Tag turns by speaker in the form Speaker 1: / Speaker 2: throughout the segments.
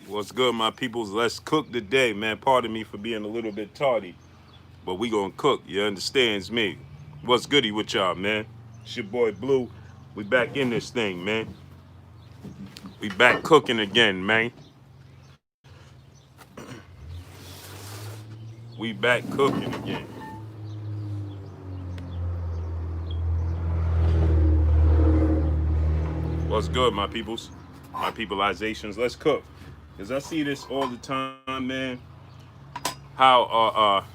Speaker 1: What's good, my peoples? Let's cook today, man. Pardon me for being a little bit tardy, but we gonna cook. You understands me? What's goody with y'all, man? It's your boy Blue. We back in this thing, man. We back cooking again, man. We back cooking again. What's good, my peoples? My peopleizations. Let's cook. Cause I see this all the time, man. How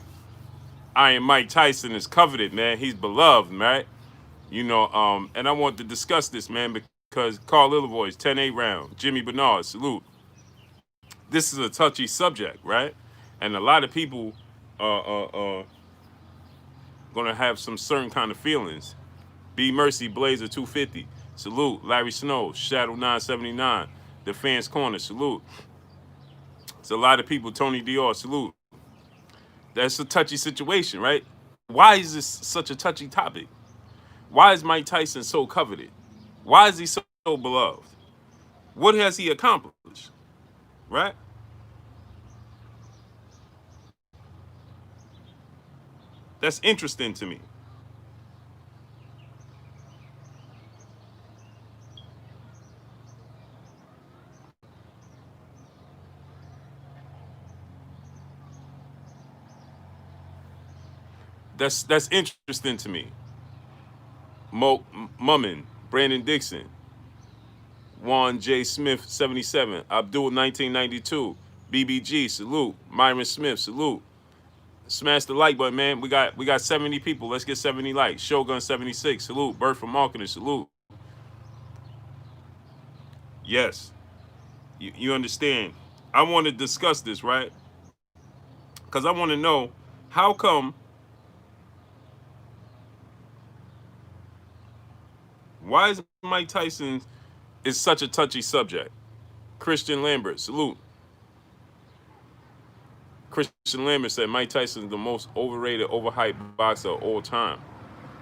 Speaker 1: Iron Mike Tyson is coveted, man. He's beloved, right? And I want to discuss this, man, because Carl Lillavoy's 10-8 round, Jimmy Bernard, salute. This is a touchy subject, right? And a lot of people are gonna have some certain kind of feelings. B Mercy, Blazer 250, salute. Larry Snow, Shadow 979, The Fans Corner, salute. It's a lot of people, Tony Dior, salute. That's a touchy situation, right? Why is this such a touchy topic? Why is Mike Tyson so coveted? Why is he so beloved? What has he accomplished? Right? That's interesting to me. That's interesting to me. Mo Mummin, Brandon Dixon, Juan J. Smith 77, Abdul 1992, BBG, salute. Myron Smith, salute. Smash the like button, man. We got 70 people. Let's get 70 likes. Shogun 76, salute. Birth from Marketing, salute. Yes. You understand. I want to discuss this, right? Because I want to know how come, why is Mike Tyson is such a touchy subject? Christian Lambert, salute. Christian Lambert said Mike Tyson is the most overrated, overhyped boxer of all time.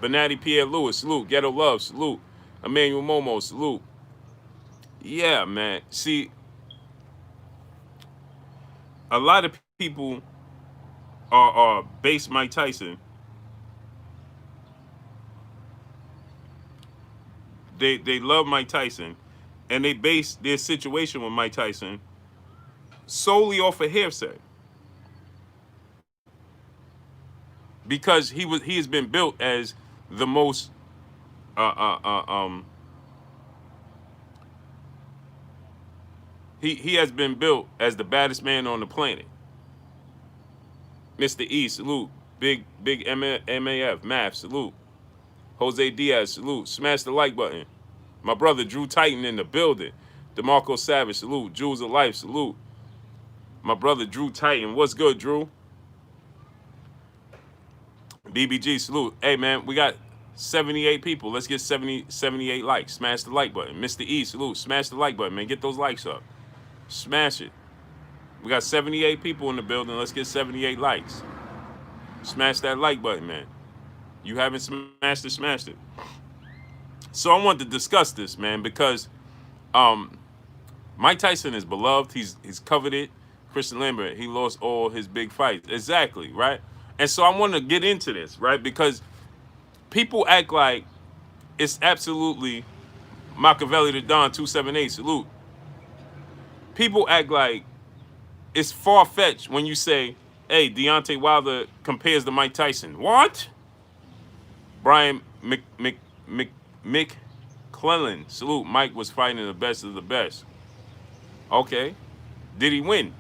Speaker 1: Benatti Pierre Lewis, salute. Ghetto Love, salute. Emmanuel Momo, salute. Yeah, man. See, a lot of people are base Mike Tyson. They love Mike Tyson, and they base their situation with Mike Tyson solely off of hearsay because he has been built as the most uh, uh, uh, um he has been built as the baddest man on the planet. Mr. E, salute. Big MAF, Math, salute. Jose Diaz, salute. Smash the like button. My brother Drew Titan in the building. DeMarco Savage, salute. Jewels of Life, salute. My brother Drew Titan, what's good, Drew? BBG, salute. Hey, man, we got 78 people. Let's get 78 likes. Smash the like button. Mr. E, salute. Smash the like button, man. Get those likes up. Smash it. We got 78 people in the building. Let's get 78 likes. Smash that like button, man. You haven't smashed it, smashed it. So I wanted to discuss this, man, because Mike Tyson is beloved. He's coveted. Christian Lambert, he lost all his big fights. Exactly, right? And so I want to get into this, right? Because people act like it's absolutely Machiavelli the Don 278, salute. People act like it's far-fetched when you say, hey, Deontay Wilder compares to Mike Tyson. What? Brian McClellan, salute. Mike was fighting the best of the best. Okay. Did he win?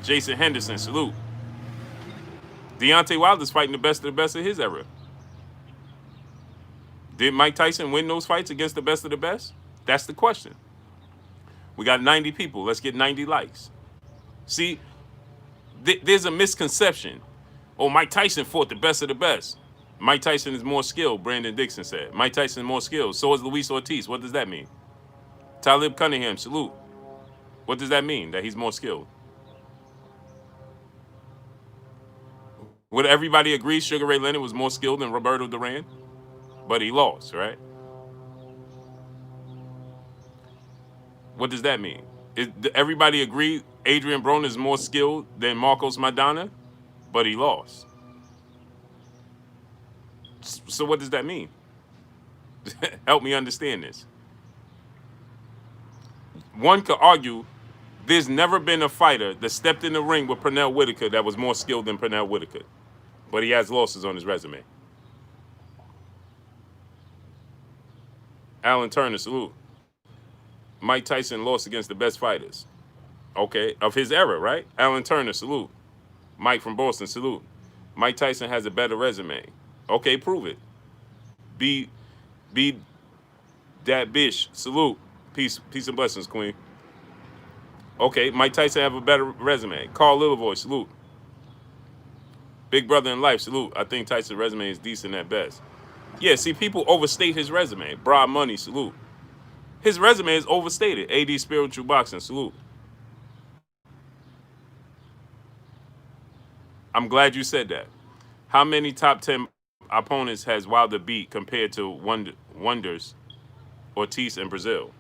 Speaker 1: Jason Henderson, salute. Deontay Wilder's fighting the best of the best of his era. Did Mike Tyson win those fights against the best of the best? That's the question. We got 90 people. Let's get 90 likes. See, there's a misconception. Oh, Mike Tyson fought the best of the best. Mike Tyson is more skilled, Brandon Dixon said. Mike Tyson is more skilled. So is Luis Ortiz. What does that mean? Talib Cunningham, salute. What does that mean, that he's more skilled? Would everybody agree Sugar Ray Leonard was more skilled than Roberto Duran? But he lost, right? What does that mean? Everybody agree Adrian Broner is more skilled than Marcos Maidana, but he lost. So what does that mean? Help me understand this. One could argue there's never been a fighter that stepped in the ring with Pernell Whitaker that was more skilled than Pernell Whitaker, but he has losses on his resume. Alan Turner, salute. Mike Tyson lost against the best fighters. Okay, of his era, right? Alan Turner, salute. Mike from Boston, salute. Mike Tyson has a better resume. Okay, prove it. Be that bitch, salute. Peace and blessings, Queen. Okay, Mike Tyson have a better resume. Carl Littlevoy, salute. Big brother in life, salute. I think Tyson's resume is decent at best. Yeah, see, people overstate his resume. Broad Money, salute. His resume is overstated. AD Spiritual Boxing, salute. I'm glad you said that. How many top 10 opponents has Wilder beat compared to Wonders, Ortiz, and Brazil?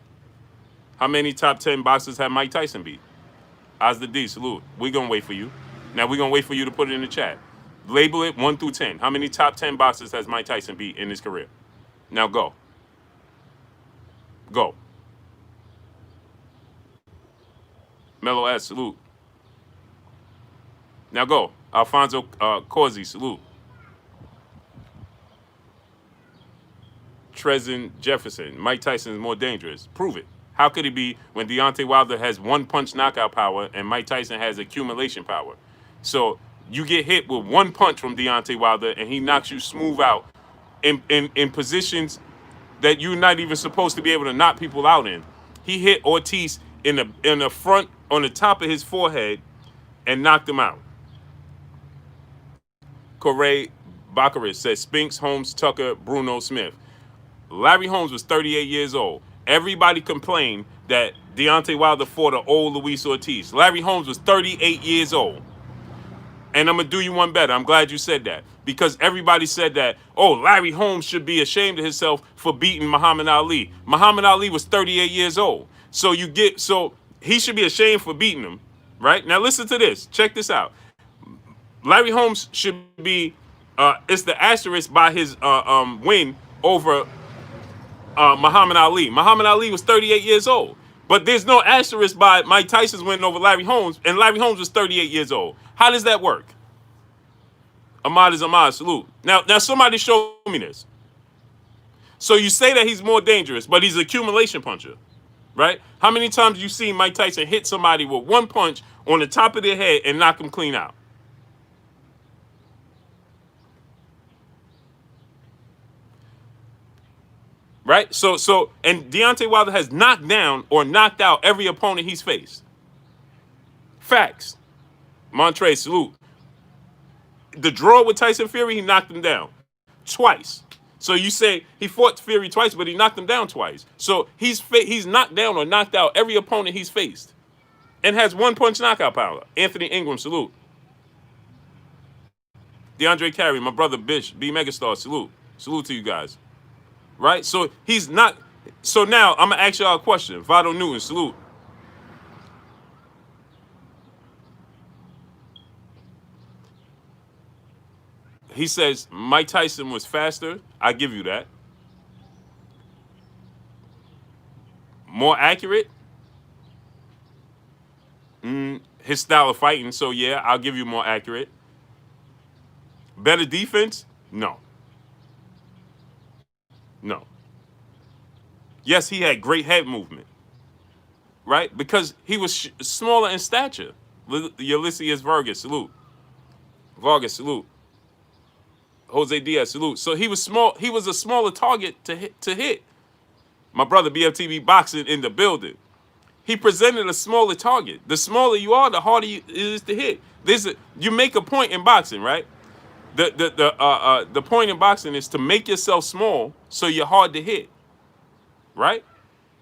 Speaker 1: How many top 10 boxers have Mike Tyson beat? Ozzy D, salute. We're going to wait for you. Now, we're going to wait for you to put it in the chat. Label it 1 through 10. How many top 10 boxers has Mike Tyson beat in his career? Now, go. Go. Mellow S, salute. Now, go. Alfonso Corsi, salute. Trezin Jefferson. Mike Tyson is more dangerous. Prove it. How could he be when Deontay Wilder has one punch knockout power and Mike Tyson has accumulation power? So you get hit with one punch from Deontay Wilder and he knocks you smooth out in positions that you're not even supposed to be able to knock people out in. He hit Ortiz in the front, on the top of his forehead, and knocked him out. Corey Baccaris says Spinks, Holmes, Tucker, Bruno, Smith. Larry Holmes was 38 years old. Everybody complained that Deontay Wilder fought an old Luis Ortiz. Larry Holmes was 38 years old. And I'm going to do you one better. I'm glad you said that. Because everybody said that, oh, Larry Holmes should be ashamed of himself for beating Muhammad Ali. Muhammad Ali was 38 years old. So he should be ashamed for beating him, right? Now listen to this. Check this out. Larry Holmes should be, it's the asterisk by his win over Muhammad Ali. Muhammad Ali was 38 years old. But there's no asterisk by Mike Tyson's win over Larry Holmes, and Larry Holmes was 38 years old. How does that work? Ahmad is Ahmad, salute. Now somebody show me this. So you say that he's more dangerous, but he's an accumulation puncher, right? How many times you seen Mike Tyson hit somebody with one punch on the top of their head and knock them clean out? Right? So and Deontay Wilder has knocked down or knocked out every opponent he's faced. Facts. Montre, salute. The draw with Tyson Fury, he knocked him down twice. So you say he fought Fury twice, but he knocked him down twice. So he's knocked down or knocked out every opponent he's faced and has one punch knockout power. Anthony Ingram, salute. DeAndre Carey, my brother Bish, B Megastar, salute. Salute to you guys. Right? So he's not. So now I'm going to ask y'all a question. Vado Newton, salute. He says Mike Tyson was faster. I give you that. More accurate. His style of fighting. So yeah, I'll give you more accurate. Better defense? No. No. Yes, he had great head movement. Right? Because he was smaller in stature. Ulysses Vargas, salute. Vargas, salute. Jose Diaz, salute. So he was small. He was a smaller target to hit. My brother BFTV Boxing in the building. He presented a smaller target. The smaller you are, the harder it is to hit. You make a point in boxing, right? The point in boxing is to make yourself small so you're hard to hit, right?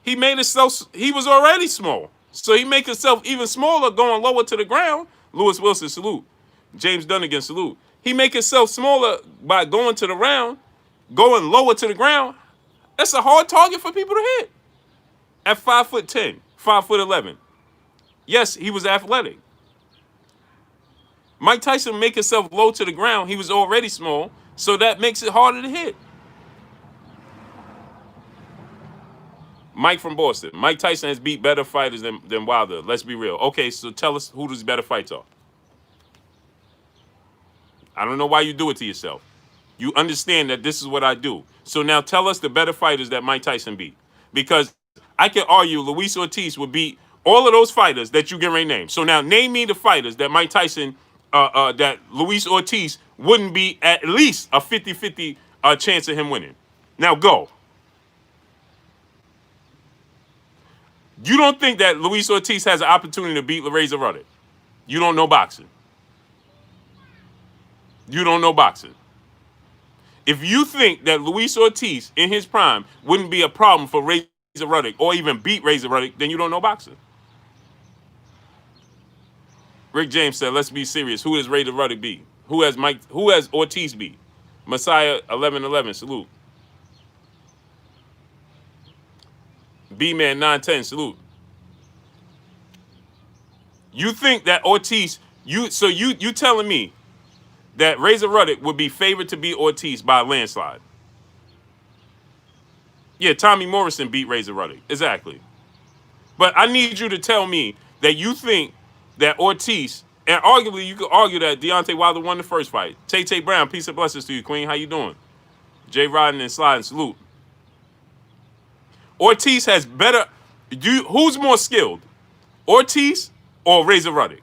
Speaker 1: He made himself. He was already small, so he make himself even smaller, going lower to the ground. Lewis Wilson, salute. James Dunnigan, salute. He make himself smaller by going to the round, going lower to the ground. That's a hard target for people to hit. At 5'10", 5'11". Yes, he was athletic. Mike Tyson make himself low to the ground. He was already small, so that makes it harder to hit. Mike from Boston. Mike Tyson has beat better fighters than Wilder. Let's be real. Okay, so tell us who these better fights are. I don't know why you do it to yourself. You understand that this is what I do. So now tell us the better fighters that Mike Tyson beat. Because I can argue Luis Ortiz would beat all of those fighters that you get ready to name. So now name me the fighters that Mike Tyson, that Luis Ortiz wouldn't be at least a 50-50 chance of him winning. Now go. You don't think that Luis Ortiz has an opportunity to beat Razor Ruddock? You don't know boxing. You don't know boxing. If you think that Luis Ortiz in his prime wouldn't be a problem for Razor Ruddock or even beat Razor Ruddock, then you don't know boxing. Rick James said, let's be serious. Who does Razor Ruddock beat? Who has Ortiz beat? Messiah 1111, salute. B-Man 910, salute. You think that Ortiz, you telling me that Razor Ruddock would be favored to beat Ortiz by a landslide? Yeah, Tommy Morrison beat Razor Ruddock. Exactly. But I need you to tell me that you think that Ortiz, and arguably you could argue that Deontay Wilder won the first fight. Tay Brown, peace and blessings to you, Queen. How you doing? Jay Rodden and Sliding, salute. Ortiz has better. Who's more skilled, Ortiz or Razor Ruddock?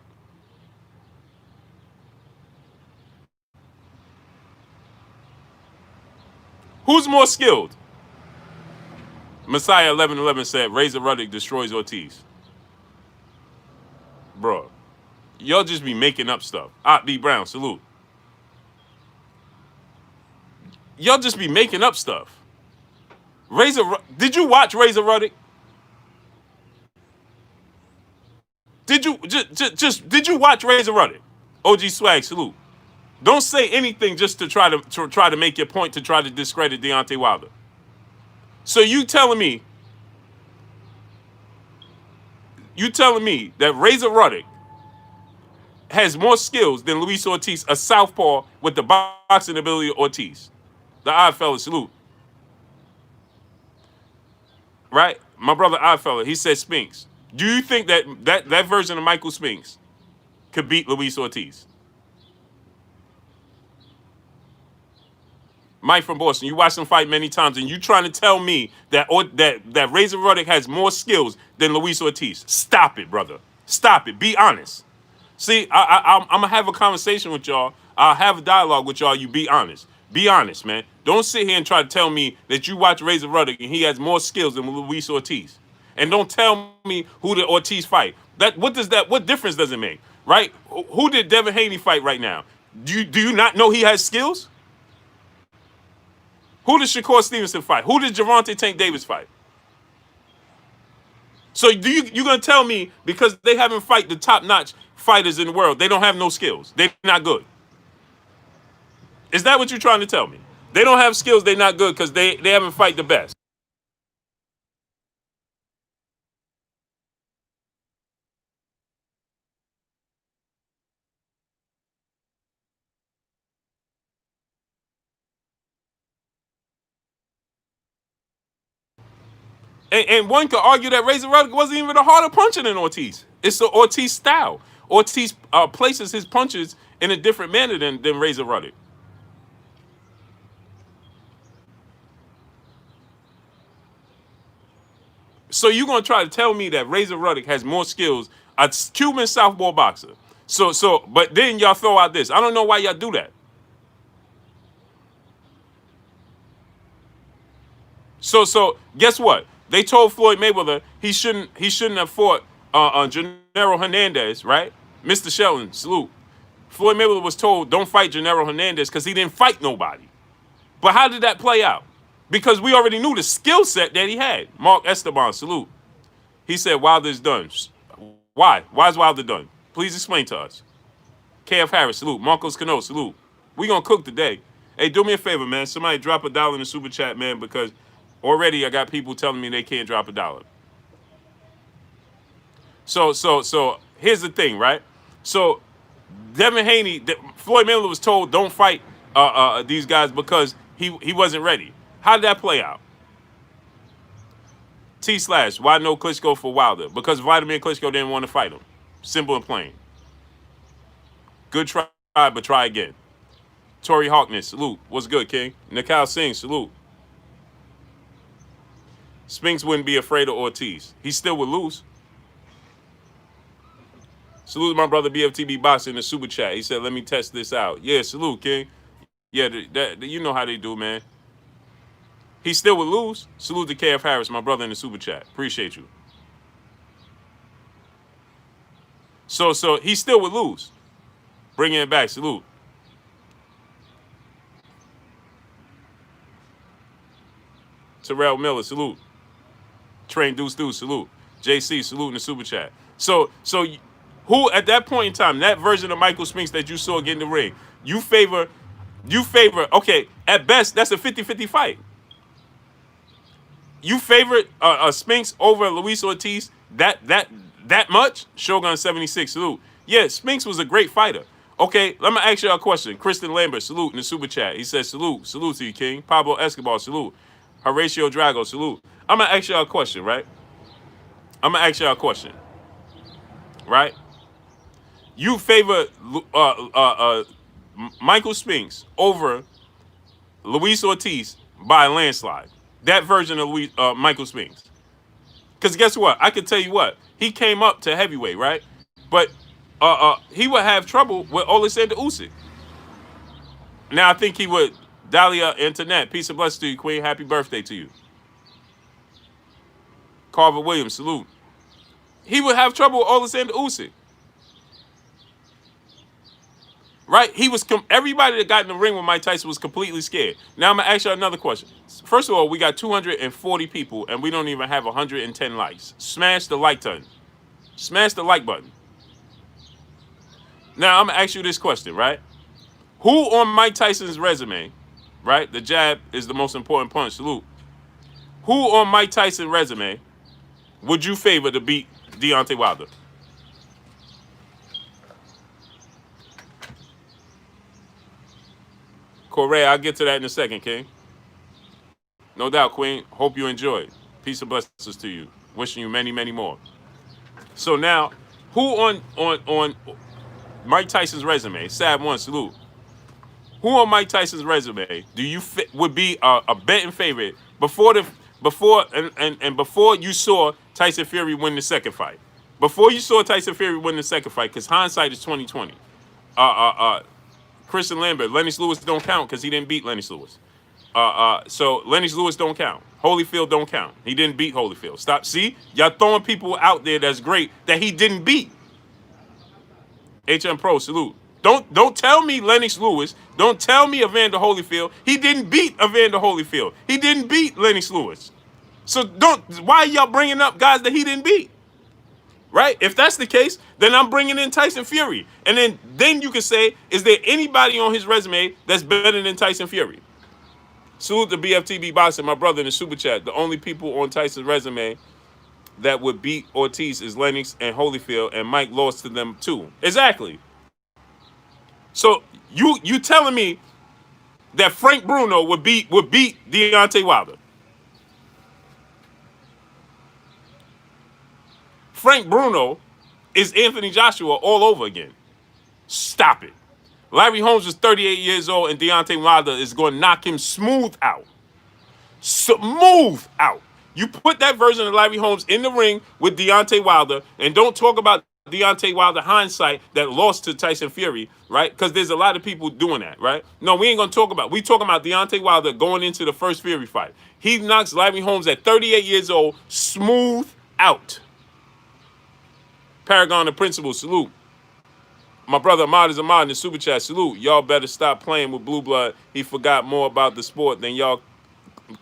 Speaker 1: Who's more skilled? Messiah 1111 said Razor Ruddock destroys Ortiz. Bro, y'all just be making up stuff. B Brown, salute. Y'all just be making up stuff. Did you watch Razor Ruddock? Did you watch Razor Ruddock? OG Swag, salute. Don't say anything just to try to make your point to try to discredit Deontay Wilder. So you telling me that Razor Ruddock has more skills than Luis Ortiz, a southpaw with the boxing ability of Ortiz? The Oddfella, salute. Right? My brother Oddfella, he said Spinks. Do you think that version of Michael Spinks could beat Luis Ortiz? Mike from Boston, you watched him fight many times, and you trying to tell me that Razor Ruddock has more skills than Luis Ortiz? Stop it, brother. Stop it. Be honest. See, I'm gonna have a conversation with y'all. I'll have a dialogue with y'all. You be honest. Be honest, man. Don't sit here and try to tell me that you watch Razor Ruddock and he has more skills than Luis Ortiz. And don't tell me who the Ortiz fight. What difference does it make? Right? Who did Devin Haney fight right now? Do you not know he has skills? Who did Shakur Stevenson fight? Who did Gervonta Tank Davis fight? So you gonna tell me because they haven't fight the top-notch fighters in the world, they don't have no skills? They're not good. Is that what you're trying to tell me? They don't have skills, they're not good because they haven't fight the best. And one could argue that Razor Ruddock wasn't even a harder puncher than Ortiz. It's the Ortiz style. Ortiz places his punches in a different manner than Razor Ruddock. So you're gonna try to tell me that Razor Ruddock has more skills, a Cuban southpaw boxer. But then y'all throw out this. I don't know why y'all do that. So guess what? They told Floyd Mayweather he shouldn't have fought Gennaro Hernandez, right? Mr. Sheldon, salute. Floyd Mayweather was told don't fight Gennaro Hernandez because he didn't fight nobody. But how did that play out? Because we already knew the skill set that he had. Mark Esteban, salute. He said Wilder's done. Why? Why is Wilder done? Please explain to us. KF Harris, salute. Marcos Cano, salute. We gonna cook today. Hey, do me a favor, man. Somebody drop $1 in the super chat, man, because already I got people telling me they can't drop $1. So here's the thing, right? So Devin Haney, Floyd Mayweather was told don't fight these guys because he wasn't ready. How did that play out? T slash, why no Klitschko for Wilder? Because Vladimir Klitschko didn't want to fight him. Simple and plain. Good try, but try again. Torrey Hawkness, salute. What's good, King? Nikal Singh, salute. Spinks wouldn't be afraid of Ortiz. He still would lose. Salute my brother BFTB Box in the super chat. He said, let me test this out. Yeah, salute, King. Yeah, you know how they do, man. He still would lose. Salute to KF Harris, my brother in the super chat. Appreciate you. So he still would lose. Bringing it back. Salute. Terrell Miller, salute. Train Deuce Deuce, salute. JC, salute in the super chat. So who at that point in time, that version of Michael Spinks that you saw get in the ring, you favor, okay, at best, that's a 50-50 fight. You favor Spinks over Luis Ortiz that much? Shogun 76, salute. Yeah, Spinks was a great fighter. Okay, let me ask you a question. Kristen Lambert, salute in the super chat. He says, salute to you, King. Pablo Escobar, salute. Horatio Drago, salute. I'm going to ask you a question, right? Right? You favor Michael Spinks over Luis Ortiz by a landslide. That version of Michael Spinks. Because guess what? I can tell you what. He came up to heavyweight, right? But he would have trouble with Alexander Usyk. Now I think he would. Dahlia Internet, peace and blessings to you, Queen. Happy birthday to you. Carver Williams, salute. He would have trouble with Alexander Usyk. Right? Everybody that got in the ring with Mike Tyson was completely scared. Now I'm going to ask you another question. First of all, we got 240 people and we don't even have 110 likes. Smash the like button. Smash the like button. Now I'm going to ask you this question, right? Who on Mike Tyson's resume, right? The jab is the most important punch. Salute. Who on Mike Tyson's resume would you favor to beat Deontay Wilder? Correa, I'll get to that in a second, King. No doubt, Queen. Hope you enjoyed. Peace and blessings to you. Wishing you many, many more. So now, who on Mike Tyson's resume, Sab 1, salute. Who on Mike Tyson's resume do you would be a betting favorite before you saw Tyson Fury win the second fight? Before you saw Tyson Fury win the second fight, because hindsight is 2020. Christian Lambert, Lennox Lewis don't count because he didn't beat Lennox Lewis. So Lennox Lewis don't count. Holyfield don't count. He didn't beat Holyfield. Stop. See, y'all throwing people out there that's great that he didn't beat. HM Pro, salute. Don't tell me Lennox Lewis. Don't tell me Evander Holyfield. He didn't beat Evander Holyfield. He didn't beat Lennox Lewis. So why are y'all bringing up guys that he didn't beat? Right? If that's the case, then I'm bringing in Tyson Fury. And then you can say, is there anybody on his resume that's better than Tyson Fury? Salute to BFTB Boxing, my brother in the super chat. The only people on Tyson's resume that would beat Ortiz is Lennox and Holyfield, and Mike lost to them too. Exactly. So you telling me that Frank Bruno would beat Deontay Wilder? Frank Bruno is Anthony Joshua all over again. Stop it. Larry Holmes is 38 years old and Deontay Wilder is going to knock him smooth out. Smooth out. You put that version of Larry Holmes in the ring with Deontay Wilder and don't talk about Deontay Wilder hindsight that lost to Tyson Fury, right? Because there's a lot of people doing that, right? No, we ain't going to talk about. We talking about Deontay Wilder going into the first Fury fight. He knocks Larry Holmes at 38 years old smooth out. Paragon of Principle, salute. My brother Ahmad is Ahmad in the super chat, salute. Y'all better stop playing with Blue Blood. He forgot more about the sport than y'all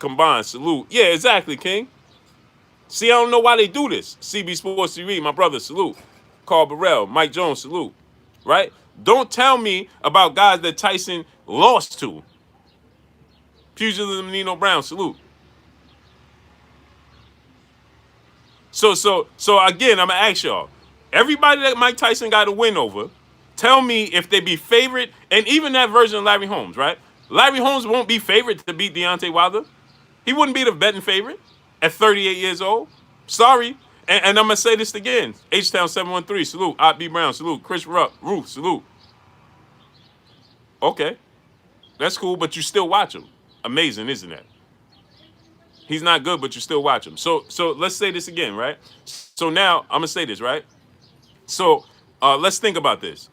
Speaker 1: combined. Salute. Yeah, exactly, King. See, I don't know why they do this. CB Sports TV, my brother, salute. Carl Burrell, Mike Jones, salute. Right? Don't tell me about guys that Tyson lost to. Pugilism Nino Brown, salute. So again, I'm gonna ask y'all, Everybody that Mike Tyson got a win over, tell me if they be favorite, and even that version of Larry Holmes, right? Larry Holmes won't be favorite to beat Deontay Wilder. He wouldn't be the betting favorite at 38 years old. Sorry. And I'm going to say this again. H-Town 713, salute. Ot B. Brown, salute. Chris Ruth, salute. Okay. That's cool, but you still watch him. Amazing, isn't that? He's not good, but you still watch him. So let's say this again, right? So now, I'm going to say this, right? So let's think about this.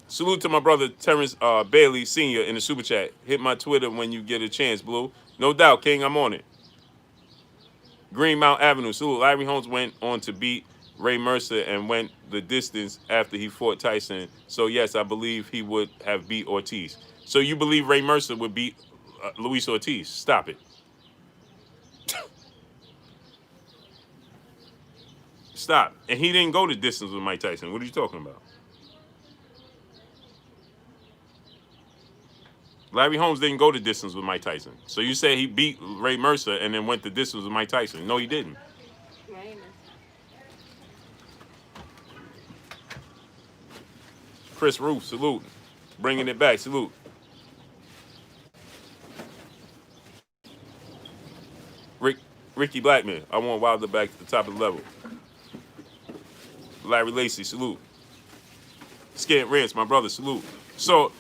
Speaker 1: Salute to my brother Terrence Bailey Sr. in the super chat. Hit my Twitter when you get a chance, Blue. No doubt, King, I'm on it. Greenmount Avenue, salute. Larry Holmes went on to beat Ray Mercer and went the distance after he fought Tyson. So, yes, I believe he would have beat Ortiz. So you believe Ray Mercer would beat Luis Ortiz? Stop it. Stop. And he didn't go the distance with Mike Tyson. What are you talking about? Larry Holmes didn't go the distance with Mike Tyson. So you say he beat Ray Mercer and then went the distance with Mike Tyson. No, he didn't. Chris Roof, salute. Bringing it back, salute. Ricky Blackman, I want Wilder back to the top of the level. Larry Lacey, salute. Scant Rants, my brother, salute. So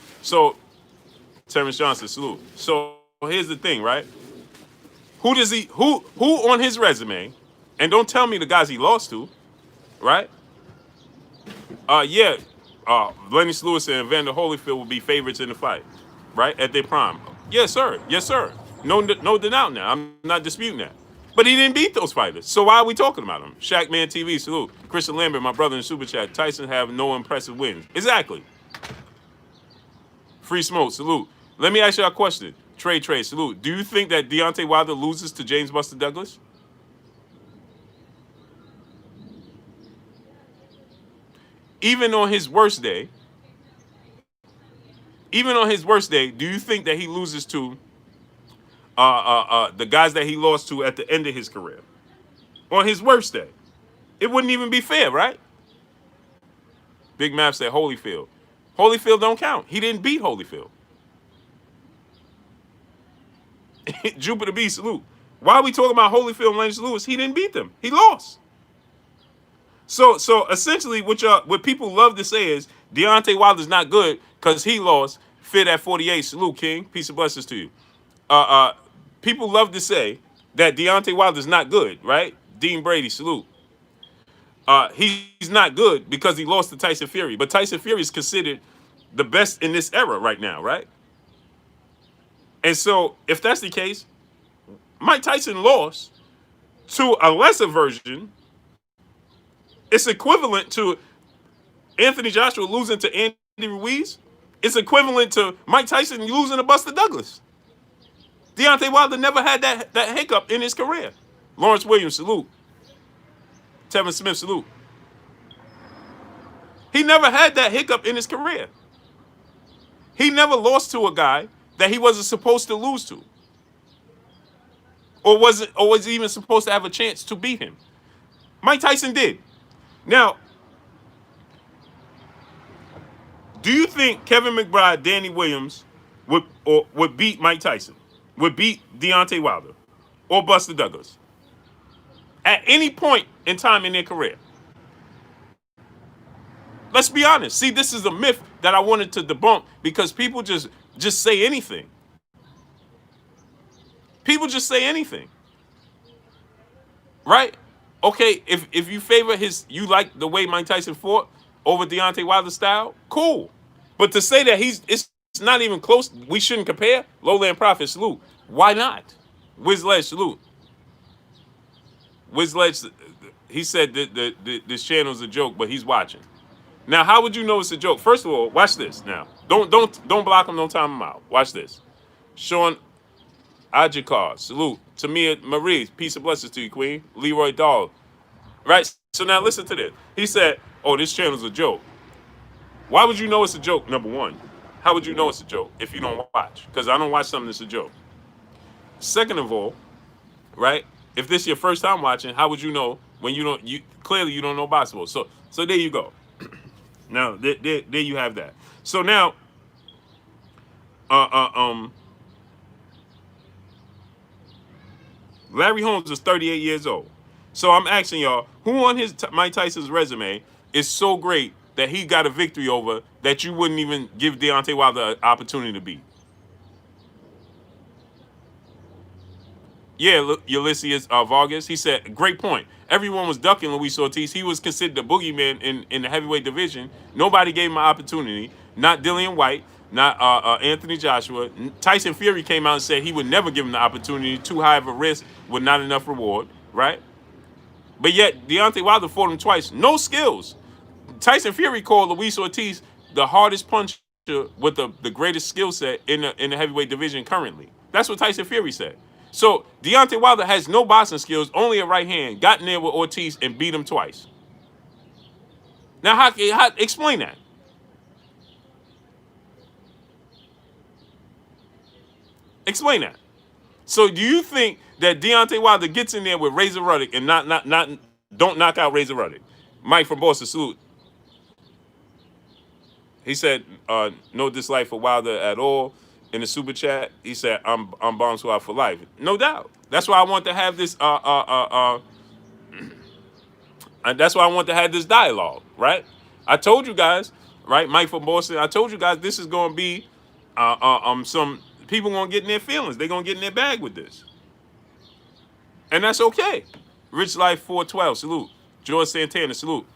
Speaker 1: Terrence Johnson, salute. So here's the thing, right? Who on his resume, and don't tell me the guys he lost to, right? Lennox Lewis and Evander Holyfield will be favorites in the fight, right? At their prime. Yes, sir. Yes, sir. No doubt now. I'm not disputing that. But he didn't beat those fighters. So why are we talking about him? Shackman TV, salute. Christian Lambert, my brother in Super Chat. Tyson have no impressive wins. Exactly. Free Smoke, salute. Let me ask you a question. Trey, salute. Do you think that Deontay Wilder loses to James Buster Douglas? Even on his worst day, do you think that he loses to the guys that he lost to at the end of his career? On his worst day. It wouldn't even be fair, right? Big Mav said Holyfield. Holyfield don't count. He didn't beat Holyfield. Jupiter B, salute. Why are we talking about Holyfield and Lennox Lewis? He didn't beat them. He lost. So essentially what people love to say is Deontay Wilder's not good because he lost. Fit at 48. Salute, King. Peace and blessings to you. People love to say that Deontay Wilder's not good, right? Dean Brady, salute. He's not good because he lost to Tyson Fury. But Tyson Fury is considered the best in this era right now, right? And so if that's the case, Mike Tyson lost to a lesser version. It's equivalent to Anthony Joshua losing to Andy Ruiz. It's equivalent to Mike Tyson losing to Buster Douglas. Deontay Wilder never had that hiccup in his career. Lawrence Williams, salute. Tevin Smith, salute. He never had that hiccup in his career. He never lost to a guy that he wasn't supposed to lose to. Or was even supposed to have a chance to beat him. Mike Tyson did. Now, do you think Kevin McBride, Danny Williams would beat Mike Tyson? Would beat Deontay Wilder or Buster Douglas at any point in time in their career? Let's be honest. See, this is a myth that I wanted to debunk because people just say anything. People just say anything. Right? Okay, if you favor you like the way Mike Tyson fought over Deontay Wilder's style, cool. But to say that it's not even close, we shouldn't compare. Lowland Prophet, salute. Why not? Wizledge, salute. Wizledge, he said that this channel's a joke, but he's watching. Now, how would you know it's a joke? First of all, watch this. Now, don't block him. Don't time him out. Watch this. Sean Ajikar, salute. Tamia Marie, peace and blessings to you, Queen. Leroy Dahl. Right? So now listen to this. He said, oh, this channel's a joke. Why would you know it's a joke, number one? How would you know it's a joke if you don't watch? Because I don't watch something that's a joke. Second of all, right, if this is your first time watching, how would you know when you clearly you don't know basketball. So there you go. Now there you have that. So now, uh, uh, um, Larry Holmes is 38 years old. So I'm asking y'all, who on Mike Tyson's resume is so great that he got a victory over that you wouldn't even give Deontay Wilder an opportunity to beat? Yeah, Ulysses Vargas. He said, great point. Everyone was ducking Luis Ortiz. He was considered the boogeyman in the heavyweight division. Nobody gave him an opportunity. Not Dillian White, not Anthony Joshua. Tyson Fury came out and said he would never give him the opportunity. Too high of a risk with not enough reward, right? But yet, Deontay Wilder fought him twice. No skills. Tyson Fury called Luis Ortiz the hardest puncher with the greatest skill set in the heavyweight division currently. That's what Tyson Fury said. So Deontay Wilder has no boxing skills, only a right hand. Got in there with Ortiz and beat him twice. Now, how explain that? Explain that. So do you think that Deontay Wilder gets in there with Razor Ruddock and not don't knock out Razor Ruddock? Mike from Boston, salute. He said, no dislike for Wilder at all. In the super chat, he said, I'm Bomb Squad for life. No doubt. That's why I want to have this and that's why I want to have this dialogue, right? I told you guys, right? Mike from Boston, I told you guys this is gonna be some people gonna get in their feelings. They're gonna get in their bag with this. And that's okay. Rich Life 412, salute. George Santana, salute.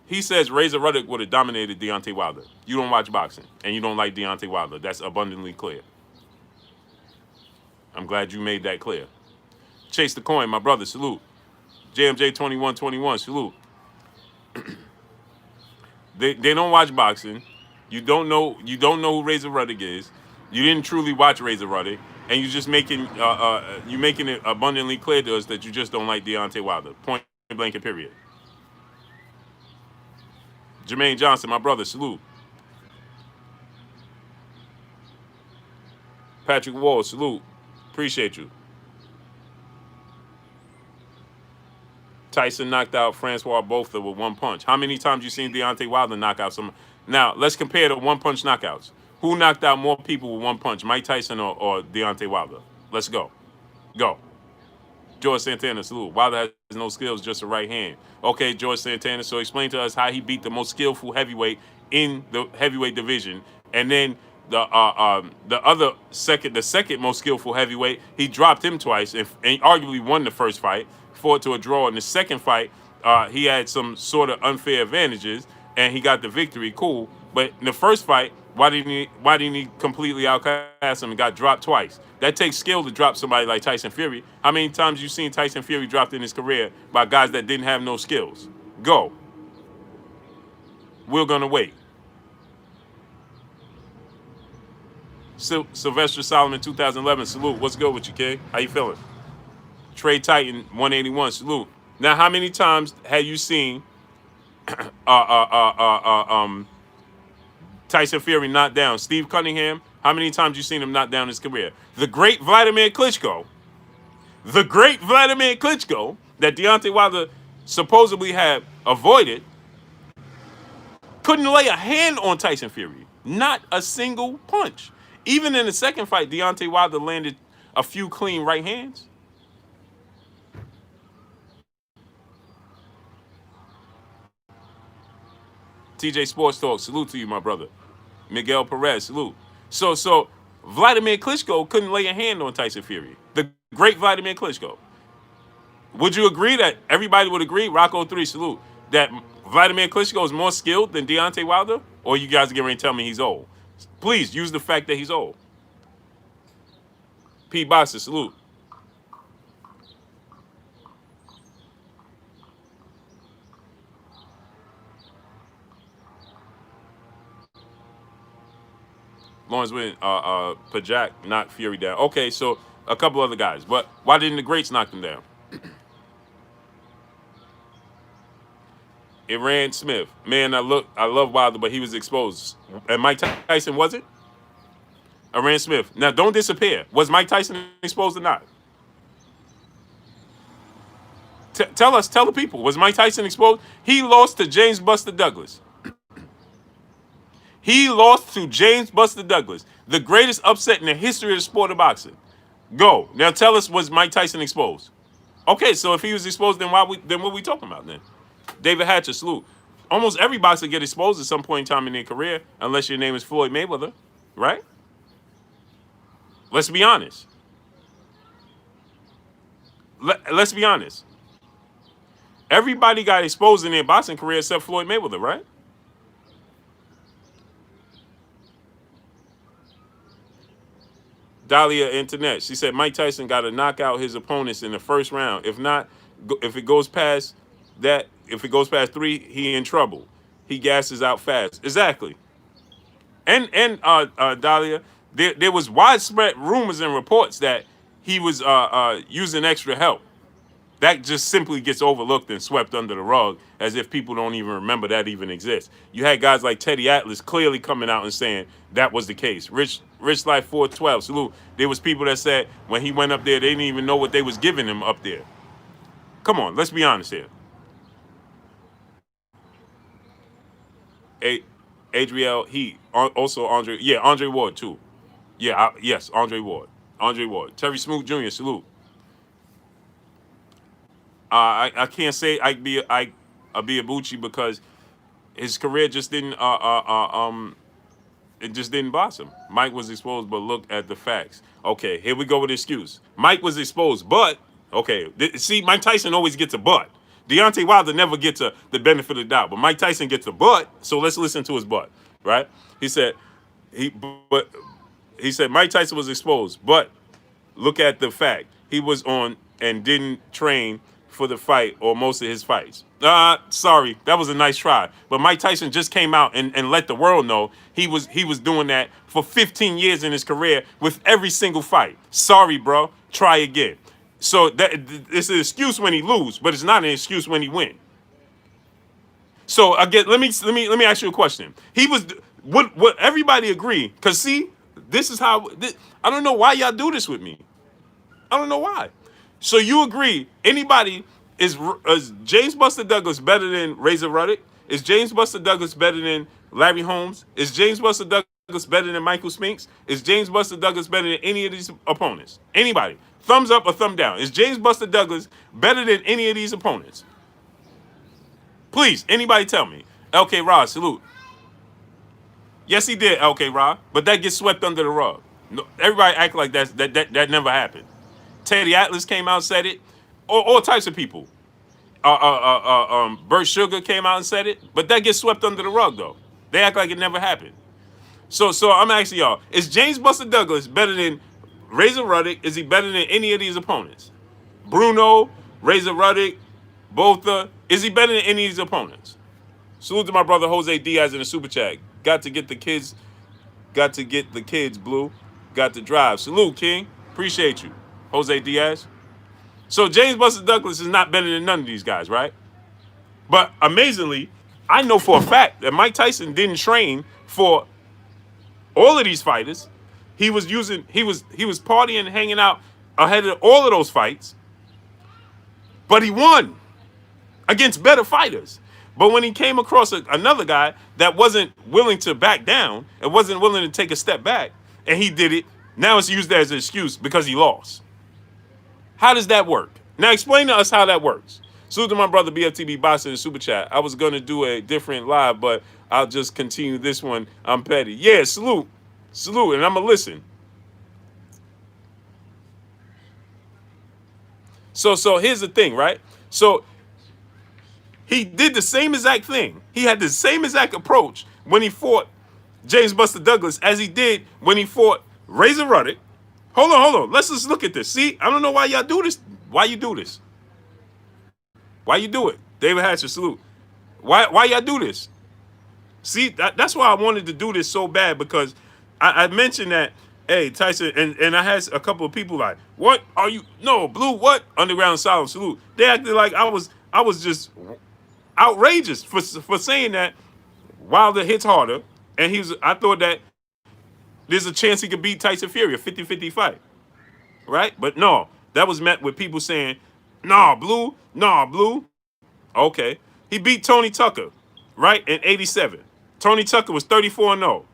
Speaker 1: He says Razor Ruddock would have dominated Deontay Wilder. You don't watch boxing, and you don't like Deontay Wilder. That's abundantly clear. I'm glad you made that clear. Chase the Coin, my brother, salute. JMJ 2121, salute. They don't watch boxing. You don't know who Razor Ruddock is. You didn't truly watch Razor Ruddock, and you're just making it abundantly clear to us that you just don't like Deontay Wilder. Point blank and period. Jermaine Johnson, my brother, salute. Patrick Wall, salute. Appreciate you. Tyson knocked out Francois Botha with one punch. How many times you seen Deontay Wilder knock out some? Now, let's compare the one-punch knockouts. Who knocked out more people with one punch, Mike Tyson or Deontay Wilder? Let's go. Go. George Santana, salute. Wilder has no skills, just a right hand. Okay, George Santana, so explain to us how he beat the most skillful heavyweight in the heavyweight division. And then the second most skillful heavyweight, he dropped him twice and arguably won the first fight, fought to a draw. In the second fight, he had some sort of unfair advantages, and he got the victory, cool. But in the first fight, why didn't he completely outclass him and got dropped twice? That takes skill to drop somebody like Tyson Fury. How many times you seen Tyson Fury dropped in his career by guys that didn't have no skills? Go. We're gonna wait. Sylvester Solomon, 2011, salute. What's good with you, kid? How you feeling? Trey Titan, 181, salute. Now, how many times have you seen Tyson Fury knocked down Steve Cunningham? How many times you seen him knock down his career? The great Vladimir Klitschko, that Deontay Wilder supposedly had avoided, couldn't lay a hand on Tyson Fury. Not a single punch. Even in the second fight, Deontay Wilder landed a few clean right hands. TJ Sports Talk, salute to you, my brother. Miguel Perez, salute. So Vladimir Klitschko couldn't lay a hand on Tyson Fury. The great Vladimir Klitschko. Would you agree that everybody would agree, Rocco 3, salute, that Vladimir Klitschko is more skilled than Deontay Wilder? Or you guys are getting ready to tell me he's old? Please use the fact that he's old. P. Boxer, salute. Lawrence Wynn, Pajak knocked Fury down. Okay, so a couple other guys. But why didn't the greats knock them down? Iran Smith. Man, I love Wilder, but he was exposed. And Mike Tyson wasn't? Iran Smith. Now, don't disappear. Was Mike Tyson exposed or not? Tell the people, was Mike Tyson exposed? He lost to James Buster Douglas. He lost to James Buster Douglas, the greatest upset in the history of the sport of boxing. Go. Now tell us, was Mike Tyson exposed? Okay, so if he was exposed, then what we talking about then? David Hatcher, salute. Almost every boxer get exposed at some point in time in their career, unless your name is Floyd Mayweather, right? Let's be honest. Let's be honest. Everybody got exposed in their boxing career except Floyd Mayweather, right? Dahlia Internet. She said Mike Tyson got to knock out his opponents in the first round. If not, if it goes past that, if it goes past 3, he in trouble. He gasses out fast. Exactly. And Dahlia, there was widespread rumors and reports that he was using extra help. That just simply gets overlooked and swept under the rug as if people don't even remember that even exists. You had guys like Teddy Atlas clearly coming out and saying that was the case. Rich Life 412, salute. There was people that said when he went up there, they didn't even know what they was giving him up there. Come on, let's be honest here. Adriel Heat, also Andre, yeah, Andre Ward too. Yeah, yes, Andre Ward. Terry Smoot Jr., salute. I can't say Abiabuchi because his career just didn't it just didn't blossom. Mike was exposed, but look at the facts. Okay, here we go with the excuse. Mike was exposed, but okay. See, Mike Tyson always gets a but. Deontay Wilder never gets the benefit of the doubt, but Mike Tyson gets a but. So let's listen to his but. Right? He said Mike Tyson was exposed, but look at the fact he was on and didn't train for the fight or most of his fights. Sorry, that was a nice try. But Mike Tyson just came out and let the world know he was doing that for 15 years in his career with every single fight. Sorry, bro. Try again. So it's an excuse when he lose, but it's not an excuse when he win. So again, let me ask you a question. He was what everybody agree? Cause see, this is how I don't know why y'all do this with me. I don't know why. So you agree? Anybody is James Buster Douglas better than Razor Ruddock? Is James Buster Douglas better than Larry Holmes? Is James Buster Douglas better than Michael Spinks? Is James Buster Douglas better than any of these opponents? Anybody? Thumbs up or thumb down. Is James Buster Douglas better than any of these opponents? Please, anybody tell me. LK Rod, salute. Yes, he did, LK Rod, but that gets swept under the rug. No, everybody act like that never happened. Teddy Atlas came out and said it. All types of people. Bert Sugar came out and said it, but that gets swept under the rug though. They act like it never happened. So I'm asking y'all: is James Buster Douglas better than Razor Ruddock? Is he better than any of these opponents? Bruno, Razor Ruddock, Botha. Is he better than any of these opponents? Salute to my brother Jose Diaz in the super chat. Got to get the kids, Blue. Got to drive. Salute, King. Appreciate you. Jose Diaz. So James Buster Douglas is not better than none of these guys, right? But amazingly, I know for a fact that Mike Tyson didn't train for all of these fighters. He was partying, hanging out ahead of all of those fights. But he won against better fighters. But when he came across another guy that wasn't willing to back down and wasn't willing to take a step back, and he did it, now it's used as an excuse because he lost. How does that work? Now explain to us how that works. Salute to my brother BFTB Boxing in Super Chat. I was going to do a different live, but I'll just continue this one. I'm petty. Yeah, salute. And I'm going to listen. So here's the thing, right? So he did the same exact thing. He had the same exact approach when he fought James Buster Douglas as he did when he fought Razor Ruddock. Hold on. Let's just look at this. See, I don't know why y'all do this. Why you do this? Why you do it? David Hatcher, salute. Why y'all do this? See, that's why I wanted to do this so bad, because I mentioned that, hey, Tyson, and I had a couple of people like, what are you? No, Blue, what? Underground Solemn, salute. They acted like I was just outrageous for saying that Wilder hits harder, and I thought that there's a chance he could beat Tyson Fury, a 50-50 fight, right? But no, that was met with people saying Nah, Blue. Nah, Blue. Okay. He beat Tony Tucker, right, in 87. Tony Tucker was 34-0,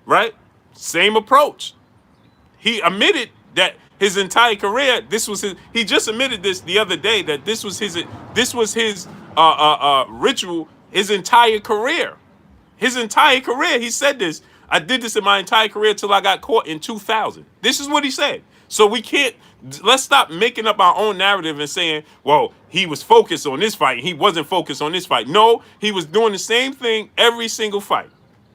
Speaker 1: right? Same approach. He admitted that his entire career, this was his, he just admitted this the other day, that this was his ritual his entire career. His entire career, he said this. I did this in my entire career till I got caught in 2000. This is what he said. So we can't, let's stop making up our own narrative and saying, well, he was focused on this fight. He wasn't focused on this fight. No, he was doing the same thing every single fight,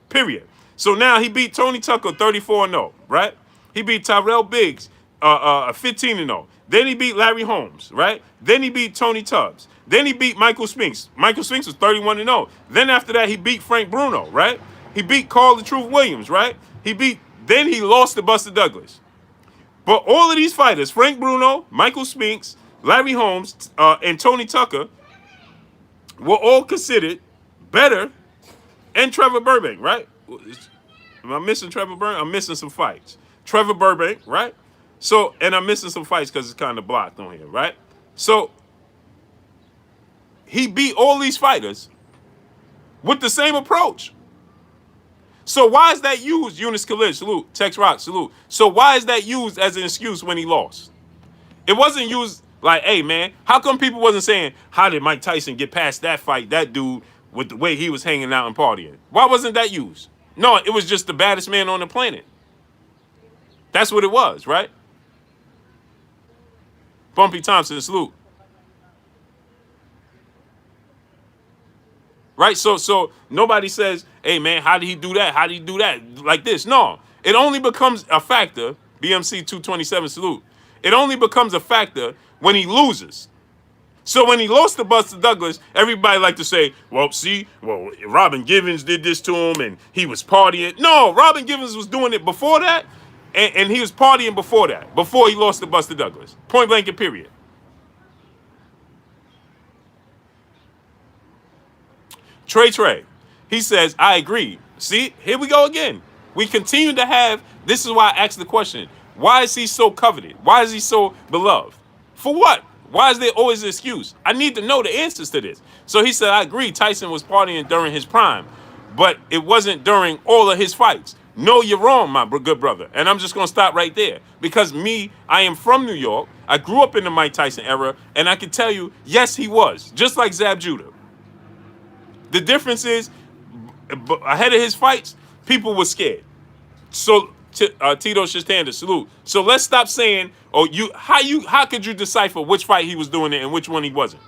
Speaker 1: period. So now he beat Tony Tucker 34-0, right? He beat Tyrell Biggs 15-0. Then he beat Larry Holmes, right? Then he beat Tony Tubbs. Then he beat Michael Spinks. Michael Spinks was 31-0. Then after that, he beat Frank Bruno, right? He beat Carl the Truth Williams, right? Then he lost to Buster Douglas. But all of these fighters, Frank Bruno, Michael Spinks, Larry Holmes, and Tony Tucker, were all considered better, and Trevor Burbank, right? Am I missing Trevor Burbank? I'm missing some fights. Trevor Burbank, right? So, and I'm missing some fights because it's kind of blocked on here, right? So, he beat all these fighters with the same approach. So why is that used? Eunice Khalid, salute. Tex Rock, salute. So why is that used as an excuse when he lost? It wasn't used like, hey, man, how come people wasn't saying, how did Mike Tyson get past that fight, that dude, with the way he was hanging out and partying? Why wasn't that used? No, it was just the baddest man on the planet. That's what it was, right? Bumpy Thompson, salute. Right? So nobody says, hey, man, how did he do that? How did he do that? Like this. No. It only becomes a factor, BMC 227, salute. It only becomes a factor when he loses. So when he lost to Buster Douglas, everybody like to say, well, see, Robin Givens did this to him and he was partying. No, Robin Givens was doing it before that, and he was partying before that, before he lost to Buster Douglas. Point blank and period. Trey, he says, I agree. See, here we go again. We continue to have, this is why I asked the question, why is he so coveted? Why is he so beloved? For what? Why is there always an excuse? I need to know the answers to this. So he said, I agree, Tyson was partying during his prime, but it wasn't during all of his fights. No, you're wrong, my good brother. And I'm just going to stop right there. Because I am from New York. I grew up in the Mike Tyson era, and I can tell you, yes, he was. Just like Zab Judah. The difference is, ahead of his fights, people were scared. So, Tito Shistanda, salute. So let's stop saying, how could you decipher which fight he was doing it and which one he wasn't?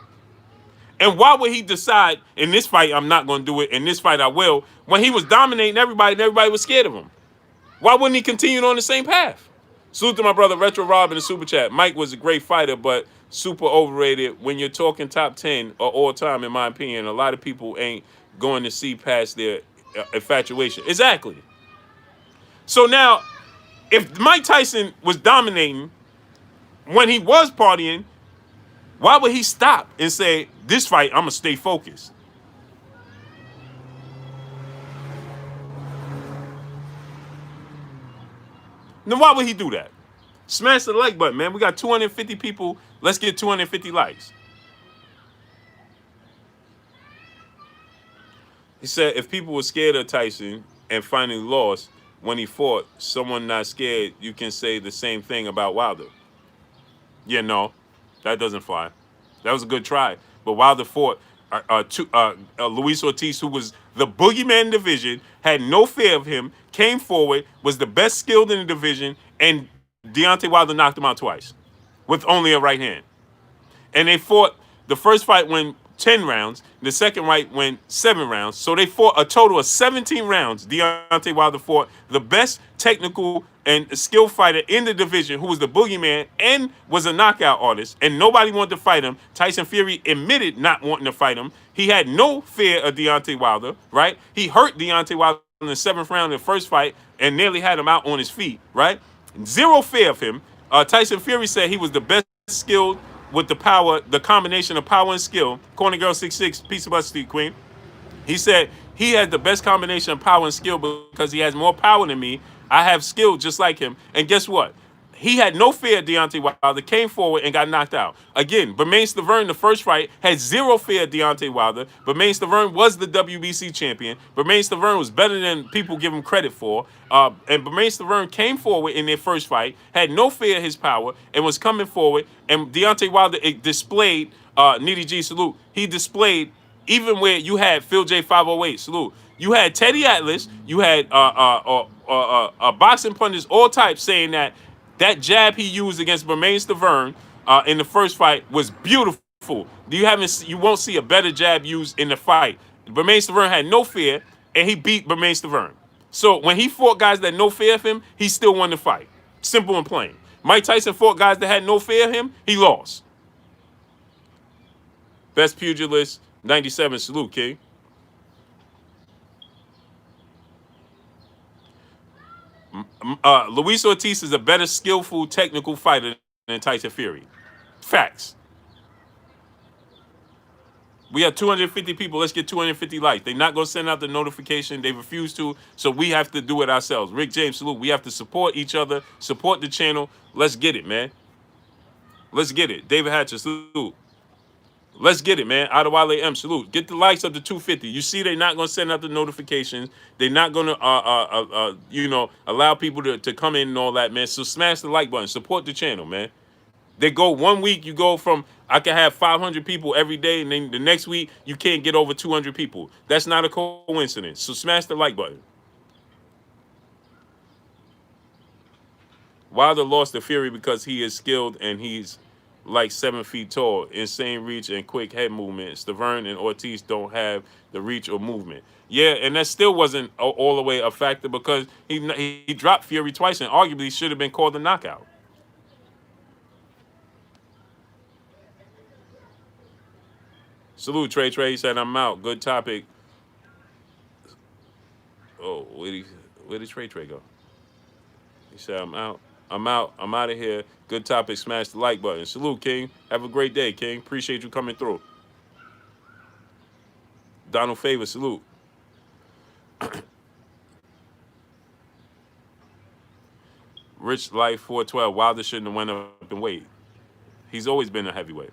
Speaker 1: And why would he decide, in this fight, I'm not going to do it, in this fight, I will, when he was dominating everybody and everybody was scared of him? Why wouldn't he continue on the same path? Salute to my brother, Retro Rob, in the Super Chat. Mike was a great fighter, but super overrated. When you're talking top 10 or all time, in my opinion, a lot of people ain't going to see past their infatuation. Exactly. So now, if Mike Tyson was dominating when he was partying, why would he stop and say, this fight, I'm going to stay focused? Then why would he do that? Smash the like button, man. We got 250 people. Let's get 250 likes. He said if people were scared of Tyson and finally lost when he fought someone not scared, you can say the same thing about Wilder. Yeah, no, that doesn't fly. That was a good try. But Wilder fought Luis Ortiz, who was the boogeyman in the division, had no fear of him, came forward, was the best skilled in the division, and Deontay Wilder knocked him out twice with only a right hand. And they fought, the first fight went 10 rounds, the second fight went 7 rounds. So they fought a total of 17 rounds. Deontay Wilder fought the best technical and skill fighter in the division, who was the boogeyman and was a knockout artist, and nobody wanted to fight him. Tyson Fury admitted not wanting to fight him. He had no fear of Deontay Wilder, right? He hurt Deontay Wilder in the 7th round of the first fight and nearly had him out on his feet, right? Zero fear of him. Tyson Fury said he was the best skilled with the power, the combination of power and skill. Corner Girl 66, peace of us to you, Queen. He said he had the best combination of power and skill because he has more power than me. I have skill just like him. And guess what? He had no fear of Deontay Wilder, came forward and got knocked out. Again, Bermain Stavern, the first fight, had zero fear of Deontay Wilder. Bermain Stavern was the WBC champion. Bermain Stavern was better than people give him credit for. And Bermain Stavern came forward in their first fight, had no fear of his power, and was coming forward. And Deontay Wilder displayed, Nitty G, salute, he displayed, even where you had Phil J 508, salute. You had Teddy Atlas, you had boxing pundits, all types saying that jab he used against Bermain Stavern in the first fight was beautiful. You won't see a better jab used in the fight. Bermain Stavern had no fear, and he beat Bermain Stavern. So when he fought guys that no fear of him, he still won the fight. Simple and plain. Mike Tyson fought guys that had no fear of him, he lost. Best pugilist, 97, salute, King. Luis Ortiz is a better skillful, technical fighter than Tyson Fury. Facts. We have 250 people. Let's get 250 likes. They're not going to send out the notification. They refuse to, so we have to do it ourselves. Rick James, salute. We have to support each other, support the channel. Let's get it, man. Let's get it. David Hatcher, salute. Let's get it, man. Adewale M, salute. Get the likes up to 250. You see, they're not going to send out the notifications. They're not going to, allow people to come in and all that, man. So smash the like button. Support the channel, man. They go 1 week, you go from, I can have 500 people every day, and then the next week, you can't get over 200 people. That's not a coincidence. So smash the like button. Wilder lost to Fury because he is skilled and he's like 7 feet tall, insane reach and quick head movement. Stavern and Ortiz don't have the reach or movement. Yeah, and that still wasn't all the way a factor because he dropped Fury twice and arguably should have been called a knockout. Salute, Trey. He said, I'm out. Good topic. Oh, where did Trey go? He said, I'm out. I'm out of here. Good topic. Smash the like button. Salute, King. Have a great day, King. Appreciate you coming through. Donald Favor, salute. Rich Life 412. Wilder shouldn't have went up in weight. He's always been a heavyweight.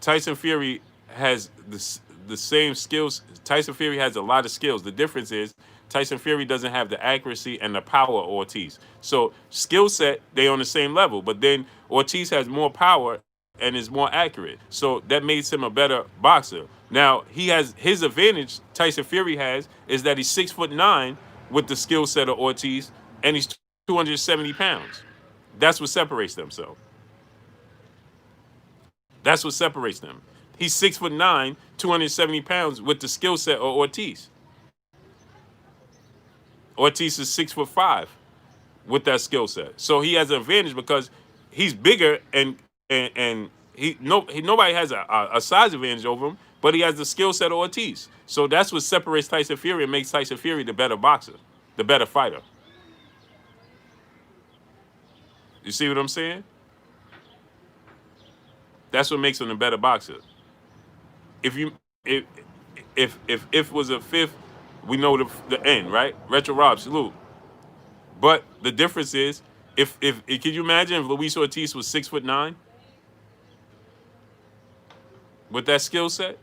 Speaker 1: Tyson Fury has the same skills. Tyson Fury has a lot of skills. The difference is Tyson Fury doesn't have the accuracy and the power of Ortiz. So skill set, they on the same level. But then Ortiz has more power and is more accurate. So that makes him a better boxer. Now, he has his advantage, Tyson Fury has, is that he's 6'9" with the skill set of Ortiz, and he's 270 pounds. That's what separates them, so. That's what separates them. He's 6'9", 270 pounds with the skill set of Ortiz. Ortiz is 6'5" with that skill set. So he has an advantage because he's bigger and nobody has a size advantage over him, but he has the skill set of Ortiz. So that's what separates Tyson Fury and makes Tyson Fury the better boxer, the better fighter. You see what I'm saying? That's what makes him a better boxer. If was a fifth, we know the end, right? Retro Rob, salute. But the difference is, if can you imagine if Luis Ortiz was 6'9" with that skill set,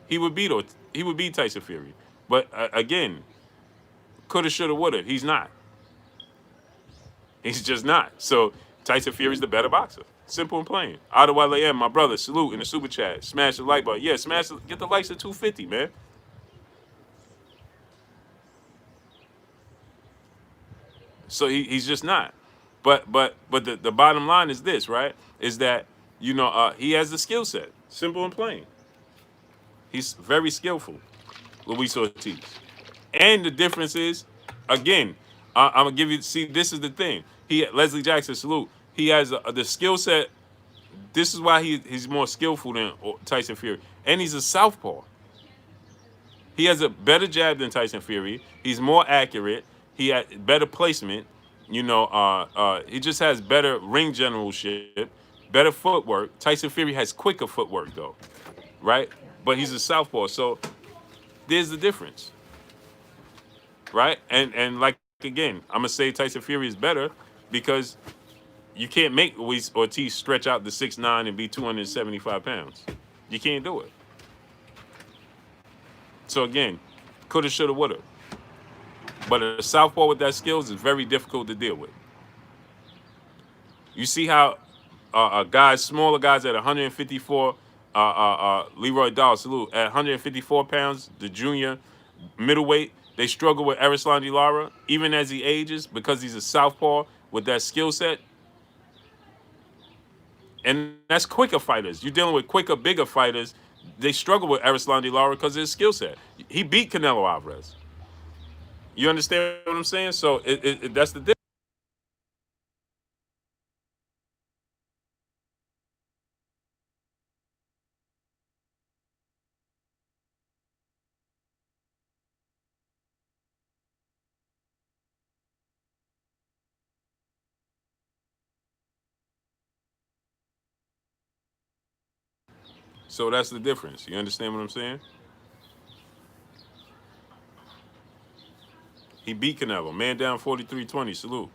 Speaker 1: he would beat Tyson Fury. But again, coulda, shoulda, woulda. He's not. He's just not. So Tyson Fury's the better boxer. Simple and plain. Adewale M, my brother, salute in the super chat. Smash the like button. Yeah, get the likes at 250, man. So he's just not. But the bottom line is this, right? Is that, he has the skill set. Simple and plain. He's very skillful, Luis Ortiz. And the difference is, again, I'm going to give you, see, this is the thing. Leslie Jackson, salute. He has the skill set. This is why he's more skillful than Tyson Fury. And he's a southpaw. He has a better jab than Tyson Fury. He's more accurate. He had better placement. He just has better ring generalship, better footwork. Tyson Fury has quicker footwork, though, right? But he's a southpaw. So there's the difference. right? And like again, I'm gonna say Tyson Fury is better because you can't make Luis Ortiz stretch out to 6'9" and be 275 pounds. You can't do it. So again, coulda, shoulda, woulda. But a southpaw with that skills is very difficult to deal with. You see how guys, smaller guys at 154, Leroy Doll, salute, at 154 pounds, the junior middleweight, they struggle with Erislandy Lara, even as he ages, because he's a southpaw with that skill set. And that's quicker fighters. You're dealing with quicker, bigger fighters. They struggle with Erislandy Lara because of his skill set. He beat Canelo Alvarez. You understand what I'm saying? So that's the difference. So that's the difference. You understand what I'm saying? He beat Canelo. Man down 43-20. Salute.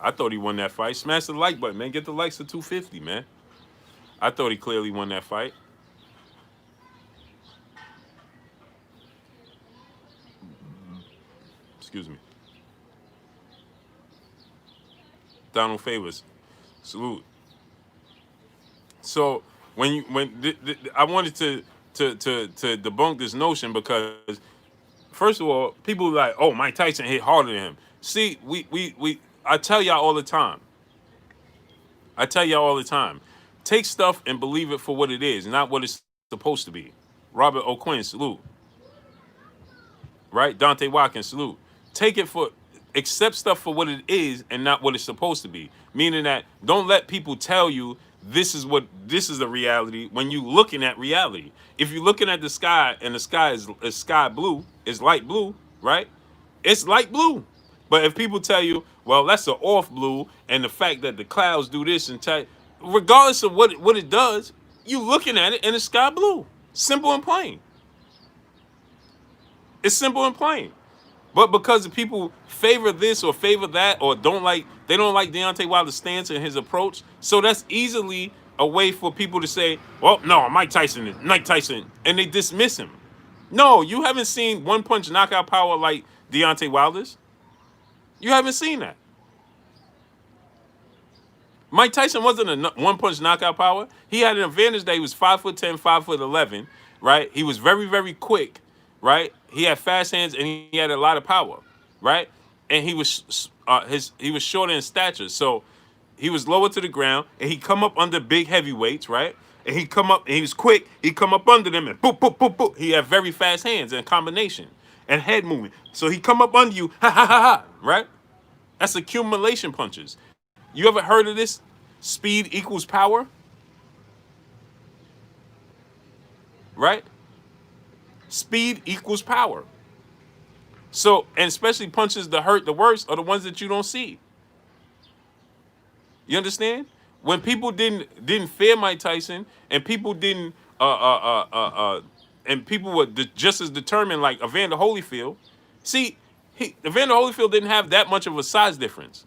Speaker 1: I thought he won that fight. Smash the like button, man. Get the likes to 250, man. I thought he clearly won that fight. Excuse me. Donald Favors. Salute. So I wanted to debunk this notion because first of all, people are like, oh, Mike Tyson hit harder than him. See, I tell y'all all the time. Take stuff and believe it for what it is, not what it's supposed to be. Robert O'Quinn, salute. Right? Dante Watkins, salute. Accept stuff for what it is and not what it's supposed to be. Meaning that don't let people tell you this is the reality when you looking at reality. If you're looking at the sky and the sky is sky blue, is light blue, right? It's light blue. But if people tell you, well, that's an off blue, and the fact that the clouds do this and regardless of what it does, you looking at it and it's sky blue. Simple and plain. It's simple and plain. But because the people favor this or favor that or they don't like Deontay Wilder's stance and his approach, so that's easily a way for people to say, well, no, Mike Tyson, and they dismiss him. No, you haven't seen one-punch knockout power like Deontay Wilder's. You haven't seen that. Mike Tyson wasn't a one-punch knockout power. He had an advantage that he was 5'10", 5'11", right? He was very, very quick, right? He had fast hands and he had a lot of power, right? And he was shorter in stature, so he was lower to the ground, and he come up under big heavyweights, right? And he come up and he was quick. He come up under them and boop, boop, boop, boop. He had very fast hands and combination and head movement. So he come up under you, ha ha ha ha, right? That's accumulation punches. You ever heard of this? Speed equals power, right? Speed equals power. So, and especially punches that hurt the worst are the ones that you don't see. You understand? When people didn't fear Mike Tyson, and people didn't and people were just as determined like Evander Holyfield. See, Evander Holyfield didn't have that much of a size difference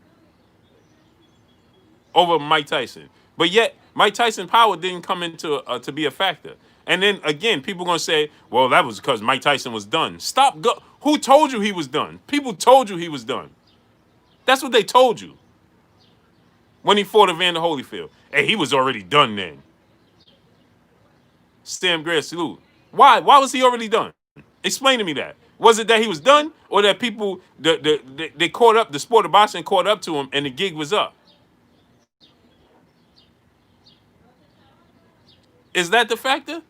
Speaker 1: over Mike Tyson, but yet Mike Tyson's power didn't come into to be a factor. And then again, people gonna say, "Well, that was because Mike Tyson was done." Stop. Who told you he was done? People told you he was done. That's what they told you when he fought Evander Holyfield. Hey, he was already done then. Sam Gray, salute. Why? Why was he already done? Explain to me that. Was it that he was done, or that people they caught up, the sport of boxing caught up to him, and the gig was up? Is that the factor?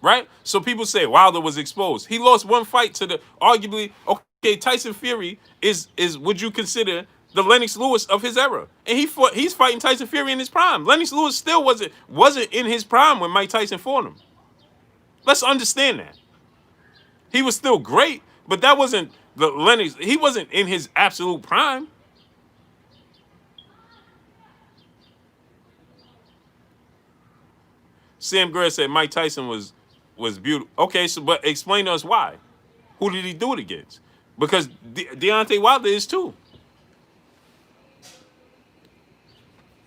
Speaker 1: Right? So people say Wilder was exposed. He lost one fight to the arguably, okay, Tyson Fury is would you consider the Lennox Lewis of his era? And he's fighting Tyson Fury in his prime. Lennox Lewis still wasn't in his prime when Mike Tyson fought him. Let's understand that. He was still great, but that wasn't the Lennox. He wasn't in his absolute prime. Sam Gray said Mike Tyson was beautiful. Okay, so but explain to us why. Who did he do it against? because Deontay Wilder is too.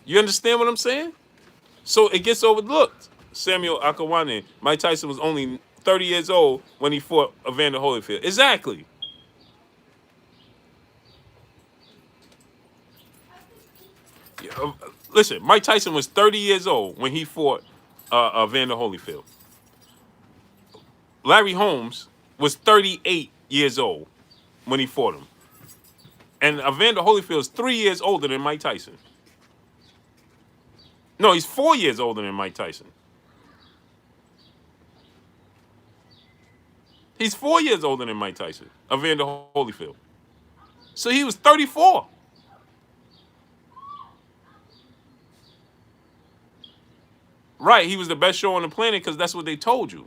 Speaker 1: You understand what I'm saying? So it gets overlooked. Samuel Akawane, Mike Tyson was only 30 years old when he fought Evander Holyfield. Exactly. Yeah, listen, Mike Tyson was 30 years old when he fought Evander Holyfield. Larry Holmes was 38 years old when he fought him. And Evander Holyfield is 3 years older than Mike Tyson. No, he's 4 years older than Mike Tyson. He's 4 years older than Mike Tyson, Evander Holyfield. So he was 34. Right, he was the best show on the planet because that's what they told you.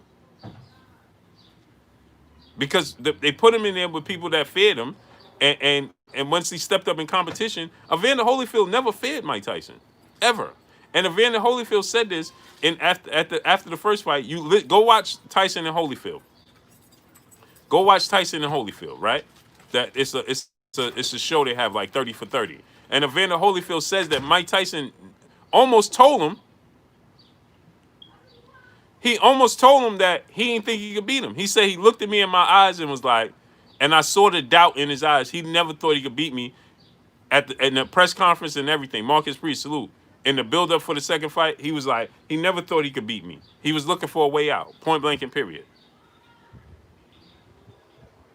Speaker 1: Because they put him in there with people that feared him, and once he stepped up in competition, Evander Holyfield never feared Mike Tyson, ever. And Evander Holyfield said this in after the first fight. Go watch Tyson and Holyfield. Go watch Tyson and Holyfield. Right, that it's a show they have like 30 for 30. And Evander Holyfield says that Mike Tyson almost told him. He almost told him that he didn't think he could beat him. He said he looked at me in my eyes and was like, and I saw the doubt in his eyes. He never thought he could beat me in the press conference and everything. Marcus Priest, salute. In the build-up for the second fight, he was like, he never thought he could beat me. He was looking for a way out, point blank and period.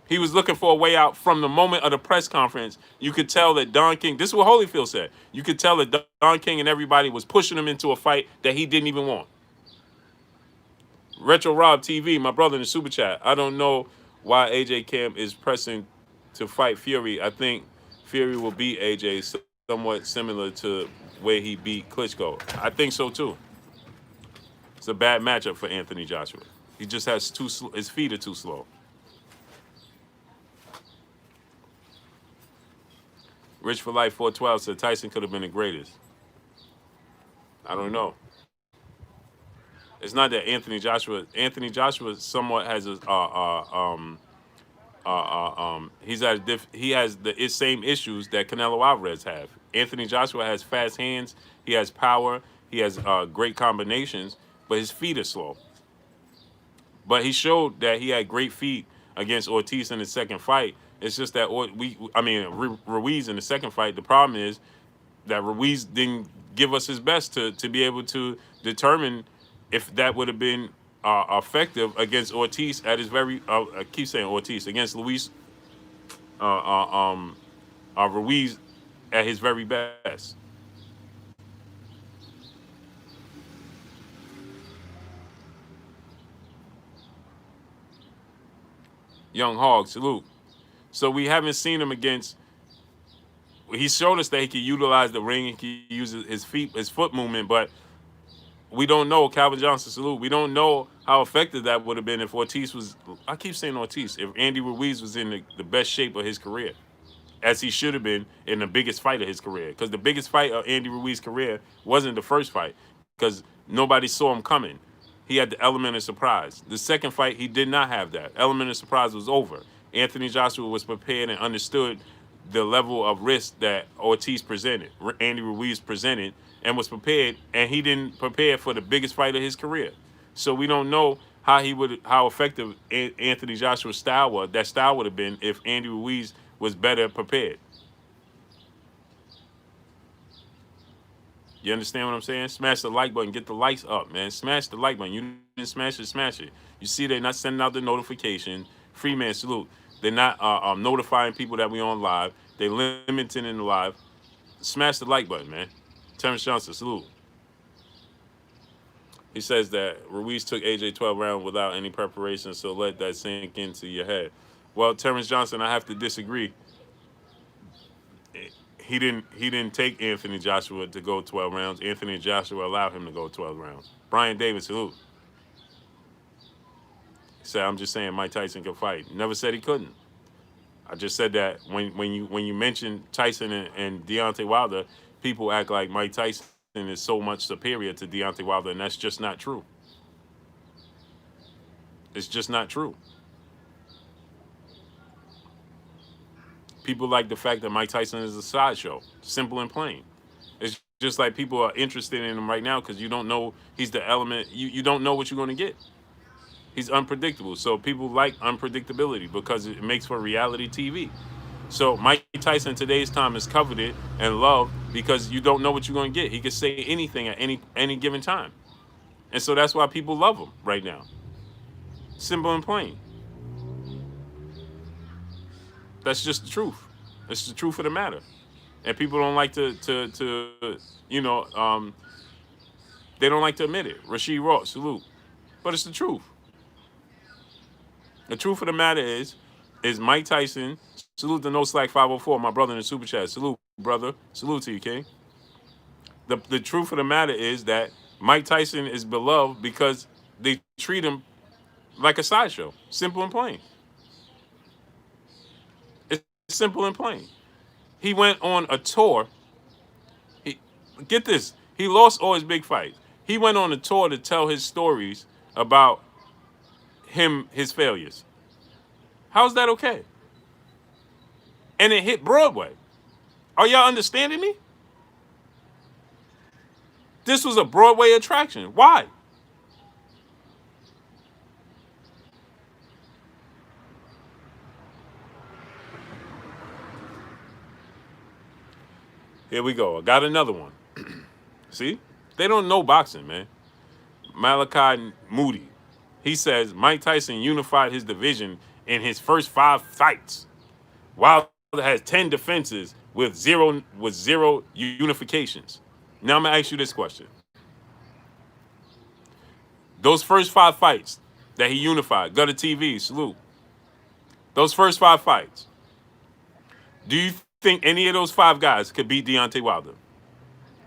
Speaker 1: He was looking for a way out from the moment of the press conference. You could tell that Don King, this is what Holyfield said. You could tell that Don King and everybody was pushing him into a fight that he didn't even want. Retro Rob TV, my brother in the super chat. I don't know why AJ Cam is pressing to fight Fury. I think Fury will beat AJ somewhat similar to where he beat Klitschko. I think so too. It's a bad matchup for Anthony Joshua. He just has his feet are too slow. Rich for Life 412 said Tyson could have been the greatest. I don't know. It's not that Anthony Joshua somewhat has a he has the same issues that Canelo Alvarez have. Anthony Joshua has fast hands, he has power, he has great combinations, but his feet are slow. But he showed that he had great feet against Ortiz in the second fight. It's just that Ruiz in the second fight. The problem is that Ruiz didn't give us his best to be able to determine if that would have been effective against Ortiz at his very. I keep saying Ortiz against Ruiz at his very best. Young Hog, salute. So we haven't seen him against. He showed us that he could utilize the ring, he could use his foot movement, but we don't know. Calvin Johnson, salute. We don't know how effective that would have been if Ortiz was. I keep saying Ortiz. If Andy Ruiz was in the best shape of his career, as he should have been in the biggest fight of his career, because the biggest fight of Andy Ruiz's career wasn't the first fight, because nobody saw him coming. He had the element of surprise. The second fight, he did not have that. Element of surprise was over. Anthony Joshua was prepared and understood the level of risk that Ortiz presented, Andy Ruiz presented, and was prepared, and he didn't prepare for the biggest fight of his career. So we don't know how effective Anthony Joshua's style would have been if Andy Ruiz was better prepared. You understand what I'm saying? Smash the like button. Get the likes up, man. Smash the like button. You didn't smash it, smash it. You see they're not sending out the notification. Freeman, salute. They're not notifying people that we on live. They're limiting in the live. Smash the like button, man. Terrence Johnson, salute. He says that Ruiz took AJ 12 rounds without any preparation, so let that sink into your head. Well, Terrence Johnson, I have to disagree. He didn't take Anthony Joshua to go 12 rounds. Anthony Joshua allowed him to go 12 rounds. Brian Davis, salute. He said, I'm just saying Mike Tyson can fight. Never said he couldn't. I just said that when you mention Tyson and Deontay Wilder, people act like Mike Tyson is so much superior to Deontay Wilder, and that's just not true. It's just not true. People like the fact that Mike Tyson is a sideshow. Simple and plain. It's just like people are interested in him right now because you don't know he's the element. You don't know what you're going to get. He's unpredictable. So people like unpredictability because it makes for reality TV. So Mike Tyson in today's time is coveted and loved because you don't know what you're going to get. He can say anything at any given time. And so that's why people love him right now. Simple and plain. That's just the truth. It's the truth of the matter. And people don't like to you know, they don't like to admit it. Rasheed Ross, salute. But it's the truth. The truth of the matter is Mike Tyson, salute the No Slack 504, my brother in the super chat. Salute, brother. Salute to you, King. The truth of the matter is that Mike Tyson is beloved because they treat him like a sideshow. Simple and plain. It's simple and plain. He went on a tour. Get this. He lost all his big fights. He went on a tour to tell his stories about his failures. How's that okay? And it hit Broadway. Are y'all understanding me? This was a Broadway attraction. Why? Here we go. I got another one. See? They don't know boxing, man. Malachi Moody. He says Mike Tyson unified his division in his first 5 fights. Wilder has 10 defenses with zero unifications. Now I'm gonna ask you this question. Those first 5 fights that he unified, Gutter TV, salute. Those first 5 fights. Do you think any of those 5 guys could beat Deontay Wilder?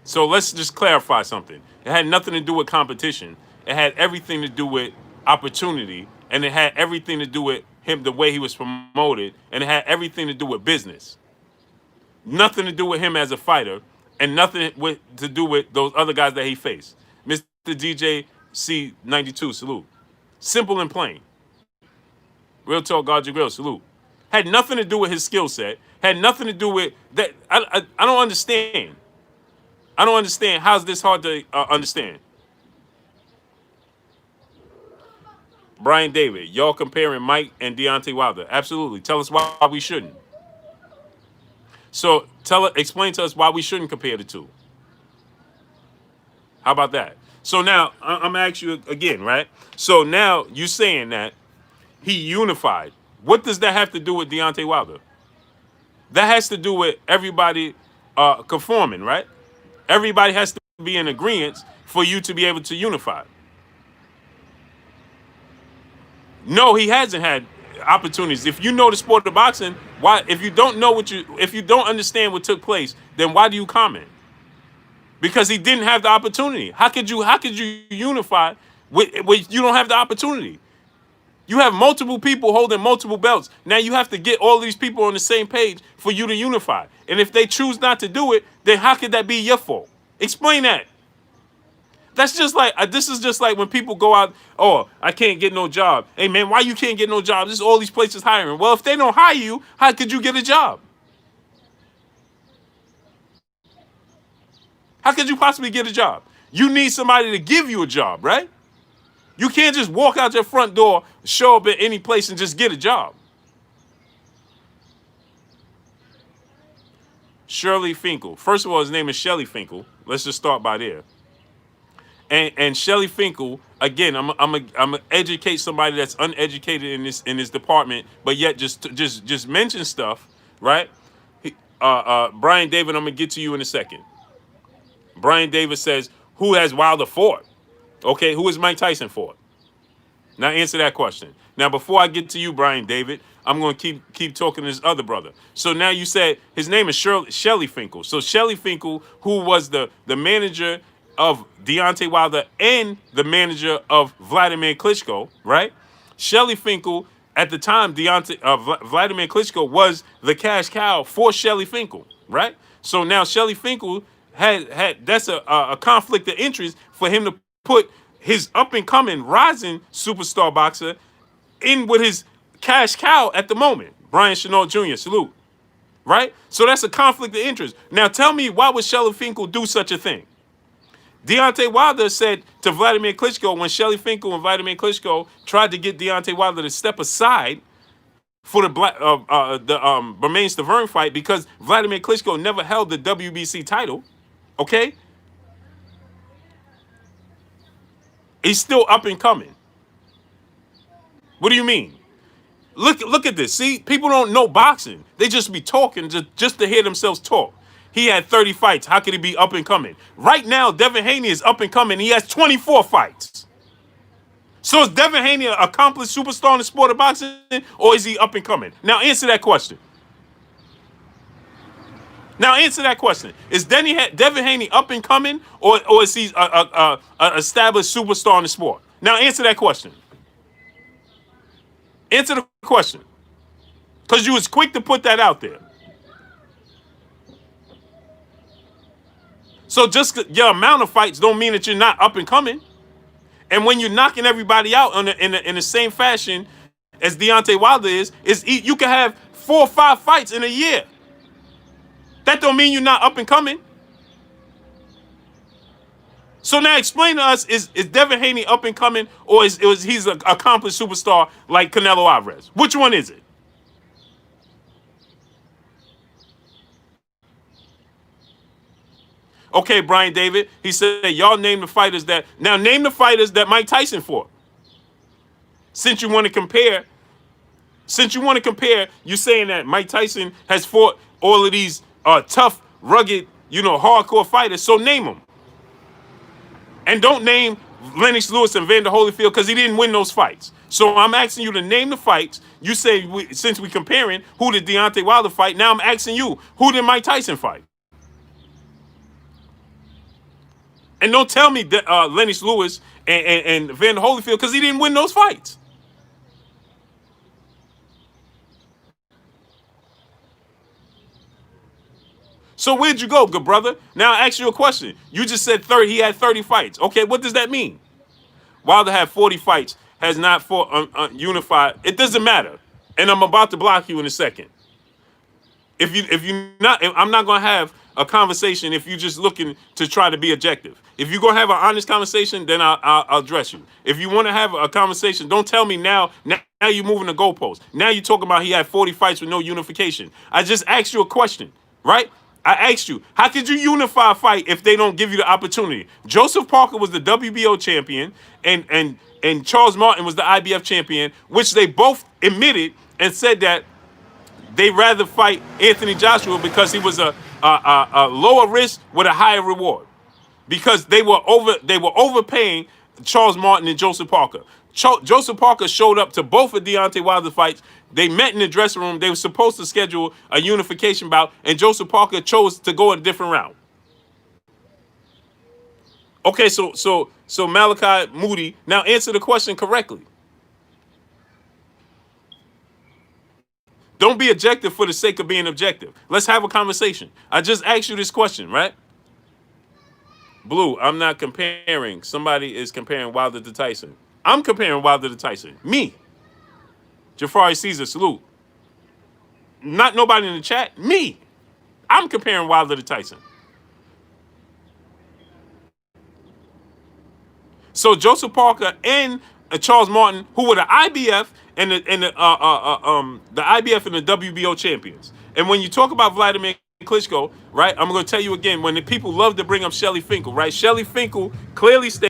Speaker 1: So let's just clarify something. It had nothing to do with competition. It had everything to do with opportunity, and it had everything to do with him, the way he was promoted, and it had everything to do with business. Nothing to do with him as a fighter, and nothing to do with those other guys that he faced. Mr. DJ C92, salute. Simple and plain. Real talk, God your grill, salute. Had nothing to do with his skill set. Had nothing to do with that. I don't understand. I don't understand. How's this hard to understand? Brian David, y'all comparing Mike and Deontay Wilder. Absolutely. Tell us why we shouldn't. So explain to us why we shouldn't compare the two. How about that? So now I'm gonna ask you again, right? So now you saying that he unified. What does that have to do with Deontay Wilder? That has to do with everybody conforming, right? Everybody has to be in agreement for you to be able to unify. No, he hasn't had opportunities. If you know the sport of boxing, why? If you don't know if you don't understand what took place, then why do you comment? Because he didn't have the opportunity. How could you unify with you don't have the opportunity? You have multiple people holding multiple belts. Now you have to get all these people on the same page for you to unify. And if they choose not to do it, then how could that be your fault? Explain that. That's just like, this is just like when people go out, oh, I can't get no job. Hey, man, why you can't get no job? There's all these places hiring. Well, if they don't hire you, how could you get a job? How could you possibly get a job? You need somebody to give you a job, right? You can't just walk out your front door, show up at any place, and just get a job. Shirley Finkel. First of all, his name is Shelly Finkel. Let's just start by there. And Shelly Finkel, again, I'm gonna educate somebody that's uneducated in this department, but yet just mention stuff, right? Brian David, I'm gonna get to you in a second. Brian David says, who has Wilder fought? Okay, who is Mike Tyson fought? Now answer that question. Now before I get to you, Brian David, I'm going to keep talking to this other brother. So now you said his name is Shelly Finkel. So Shelly Finkel, who was the manager of Deontay Wilder and the manager of Vladimir Klitschko, right? Shelly Finkel, at the time, Vladimir Klitschko was the cash cow for Shelly Finkel, right? So now Shelly Finkel had that's a conflict of interest for him to put his up-and-coming rising superstar boxer in with his cash cow at the moment. Brian Chenault Jr., salute. right? So that's a conflict of interest. Now tell me, why would Shelly Finkel do such a thing? Deontay Wilder said to Vladimir Klitschko, when Shelly Finkel and Vladimir Klitschko tried to get Deontay Wilder to step aside for the Bermain Stavern fight, because Vladimir Klitschko never held the WBC title. Okay, he's still up and coming. What do you mean? Look at this. See, people don't know boxing. They just be talking just to hear themselves talk. He had 30 fights. How could he be up and coming? Right now, Devin Haney is up and coming. He has 24 fights. So is Devin Haney an accomplished superstar in the sport of boxing, or is he up and coming? Now answer that question. Now answer that question. Is Devin Haney up and coming, or is he a established superstar in the sport? Now answer that question. Answer the question. Because you was quick to put that out there. So just your amount of fights don't mean that you're not up and coming. And when you're knocking everybody out in the same fashion as Deontay Wilder is you can have 4 or 5 fights in a year. That don't mean you're not up and coming. So now explain to us, is Devin Haney up and coming, or is he's an accomplished superstar like Canelo Alvarez? Which one is it? Okay, Brian David, he said, y'all name the fighters name the fighters that Mike Tyson fought. Since you want to compare, you're saying that Mike Tyson has fought all of these tough, rugged, hardcore fighters. So name them. And don't name Lennox Lewis and Vander Holyfield, because he didn't win those fights. So I'm asking you to name the fights. You say, since we're comparing, who did Deontay Wilder fight? Now I'm asking you, who did Mike Tyson fight? And don't tell me that Lennox Lewis and Vander Holyfield, because he didn't win those fights. So where'd you go, good brother? Now I ask you a question. You just said 30. He had 30 fights. Okay, what does that mean? Wilder had 40 fights, has not fought unified. It doesn't matter. And I'm about to block you in a second. I'm not gonna have a conversation if you're just looking to try to be objective. If you're gonna have an honest conversation, then I'll address you. If you want to have a conversation, don't tell me now. Now you're moving the goalposts. Now you're talking about he had 40 fights with no unification. I just asked you a question, right? I asked you, how could you unify a fight if they don't give you the opportunity? Joseph Parker was the WBO champion, and Charles Martin was the IBF champion, which they both admitted and said that they rather fight Anthony Joshua because he was a lower risk with a higher reward, because they were overpaying Charles Martin and Joseph Parker. Joseph Parker showed up to both of Deontay Wilder fights. They met in the dressing room. They were supposed to schedule a unification bout, and Joseph Parker chose to go a different route. Okay, so Malachi Moody, now answer the question correctly. Don't be objective for the sake of being objective. Let's have a conversation. I just asked you this question, right? Blue, I'm not comparing. Somebody is comparing Wilder to Tyson. I'm comparing Wilder to Tyson. Me. Jafari Caesar, salute. Not nobody in the chat. Me. I'm comparing Wilder to Tyson. So Joseph Parker and Charles Martin, who were the IBF and the IBF and the WBO champions. And when you talk about Vladimir Klitschko, right? I'm going to tell you again, when the people love to bring up Shelly Finkel, right? Shelly Finkel clearly states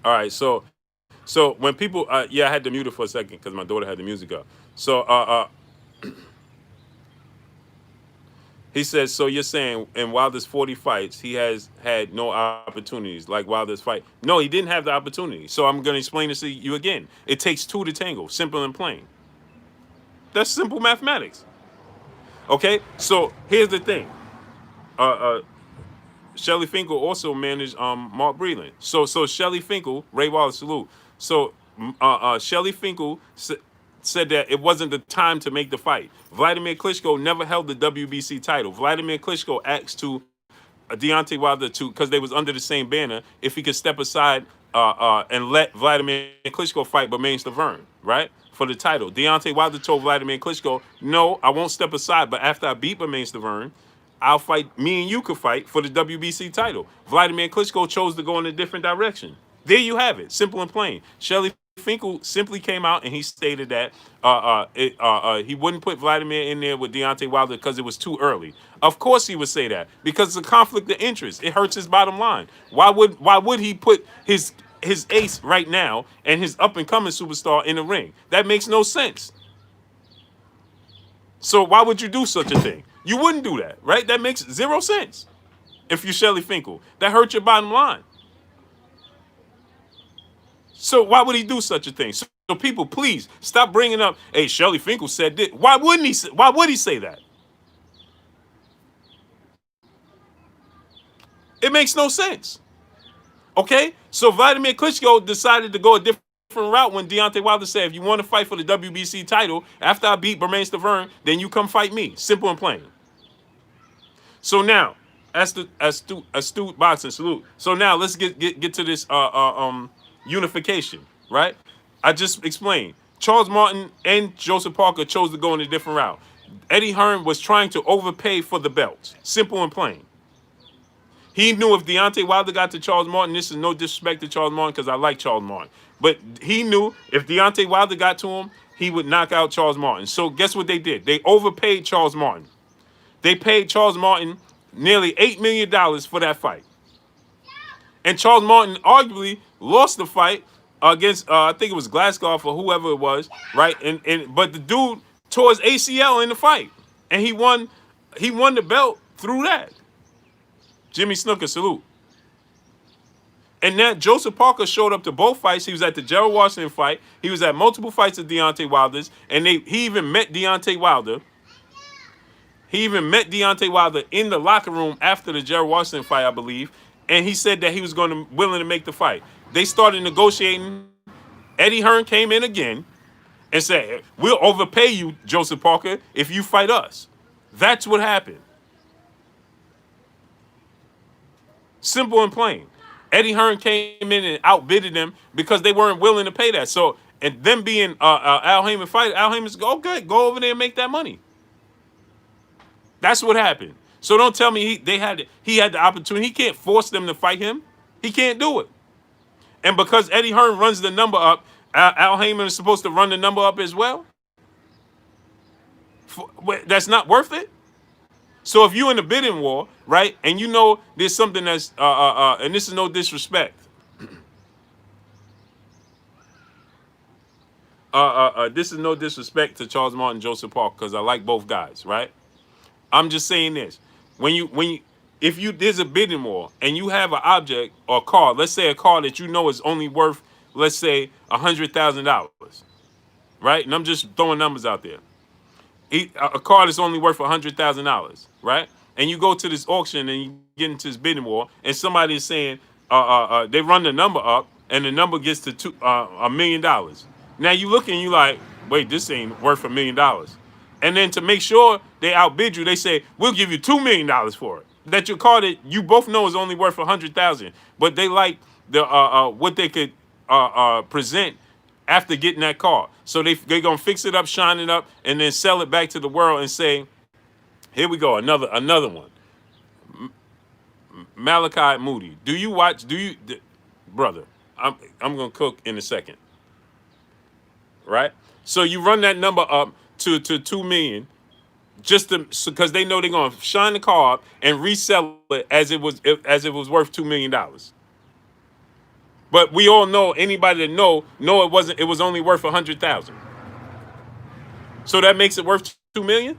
Speaker 1: All right, so when people, yeah, I had to mute it for a second because my daughter had the music up. So he says, so you're saying in Wilder's 40 fights, he has had no opportunities like Wilder's fight? No, he didn't have the opportunity. So I'm going to explain this to you again. It takes two to tango, simple and plain. That's simple mathematics. Okay, so here's the thing. Uh, uh, Shelly Finkel also managed Mark Breland. So Shelly Finkel, Ray Wallace salute. So Shelly Finkel said that it wasn't the time to make the fight. Vladimir Klitschko never held the WBC title. Vladimir Klitschko asked to Deontay Wilder to, because they was under the same banner, if he could step aside and let Vladimir Klitschko fight Bermane Stiverne, right, for the title. Deontay Wilder told Vladimir Klitschko, no, I won't step aside, but after I beat Bermane Stiverne, I'll fight, me and you could fight for the WBC title. Vladimir Klitschko chose to go in a different direction. There you have it, simple and plain. Shelly Finkel simply came out and he stated that he wouldn't put Vladimir in there with Deontay Wilder because it was too early. Of course he would say that because it's a conflict of interest. It hurts his bottom line. Why would he put his ace right now and his up and coming superstar in the ring? That makes no sense. So why would you do such a thing? You wouldn't do that, right? That makes zero sense. If you're Shelly Finkel, that hurts your bottom line. So why would he do such a thing? So people, please stop bringing up, hey, Shelly Finkel said this. Why wouldn't he? Why would he say that? It makes no sense. Okay? So Vladimir Klitschko decided to go a different route when Deontay Wilder said, if you want to fight for the WBC title, after I beat Bermane Stiverne, then you come fight me. Simple and plain. So now, astute boxing salute. So now let's get to this unification, right? I just explained. Charles Martin and Joseph Parker chose to go in a different route. Eddie Hearn was trying to overpay for the belts. Simple and plain. He knew if Deontay Wilder got to Charles Martin, this is no disrespect to Charles Martin because I like Charles Martin, but he knew if Deontay Wilder got to him, he would knock out Charles Martin. So guess what they did? They overpaid Charles Martin. They paid Charles Martin nearly $8 million for that fight. And Charles Martin arguably lost the fight against, I think it was Glasgow or whoever it was, right? But the dude tore his ACL in the fight. And he won the belt through that. Jimmy Snooker, salute. And that Joseph Parker showed up to both fights. He was at the Gerald Washington fight. He was at multiple fights of Deontay Wilder's. And he even met Deontay Wilder. He even met Deontay Wilder in the locker room after the Gerald Washington fight, I believe. And he said that he was willing to make the fight. They started negotiating. Eddie Hearn came in again and said, we'll overpay you, Joseph Parker, if you fight us. That's what happened. Simple and plain. Eddie Hearn came in and outbidded them because they weren't willing to pay that. So, and them being Al Heyman fighter, Al Heyman's go, okay, go over there and make that money. That's what happened. So don't tell me he had the opportunity. He can't force them to fight him. He can't do it. And because Eddie Hearn runs the number up, Al Heyman is supposed to run the number up as well. That's not worth it. So if you're in a bidding war, right, and you know there's something that's, and this is no disrespect. This is no disrespect to Charles Martin and Joseph Parker because I like both guys, right? I'm just saying this. If there's a bidding war and you have an object or a car, let's say a car that you know is only worth, let's say, $100,000, right? And I'm just throwing numbers out there. A car that's only worth $100,000, right? And you go to this auction and you get into this bidding war, and somebody is saying they run the number up, and the number gets to $1 million. Now you look and you like, wait, this ain't worth $1 million. And then to make sure they outbid you, they say we'll give you $2 million for it. That your car that you both know is only worth $100,000, but they like the what they could present after getting that car. So they're going to fix it up, shine it up, and then sell it back to the world and say, here we go, another one. Malachi Moody. Brother, I'm going to cook in a second. Right? So you run that number up to 2 million just because they know they're going to shine the car up and resell it as it was worth $2 million. But we all know, anybody that know it wasn't. It was only worth 100,000. So that makes it worth 2 million.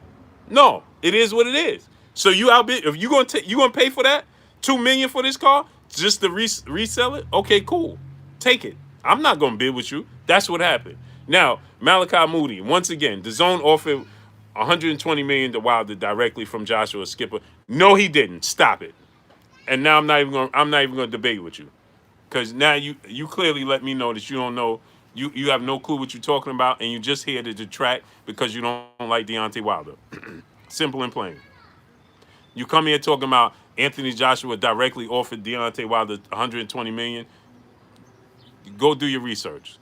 Speaker 1: No, it is what it is. So you outbid. If you gonna pay for that 2 million for this car just to resell it? Okay, cool. Take it. I'm not gonna bid with you. That's what happened. Now Malachi Moody once again. The zone offered 120 million to Wilder directly from Joshua Skipper. No, he didn't. Stop it. And now I'm not even gonna debate with you. Because now you clearly let me know that you don't know, you have no clue what you're talking about, and you just here to detract because you don't like Deontay Wilder. Simple and plain. You come here talking about Anthony Joshua directly offered Deontay Wilder 120 million. Go do your research.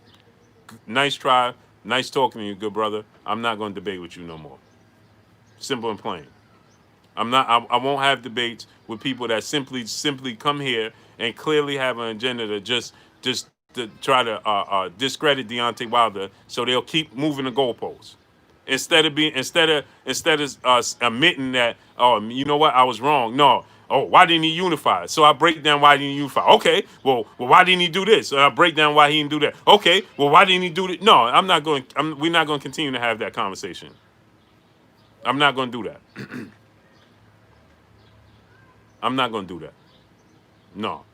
Speaker 1: Nice try. Nice talking to you, good brother. I'm not going to debate with you no more. Simple and plain. I'm not. I won't have debates with people that simply come here and clearly have an agenda to just to try to discredit Deontay Wilder, so they'll keep moving the goalposts instead of admitting that, oh, you know what, I was wrong. No. Oh, why didn't he unify? So I break down why didn't he unify. Okay, well, why didn't he do this? So I break down why he didn't do that. Okay, well, why didn't he do that? No, I'm not going. We're not going to continue to have that conversation. I'm not going to do that. I'm not going to do that. No,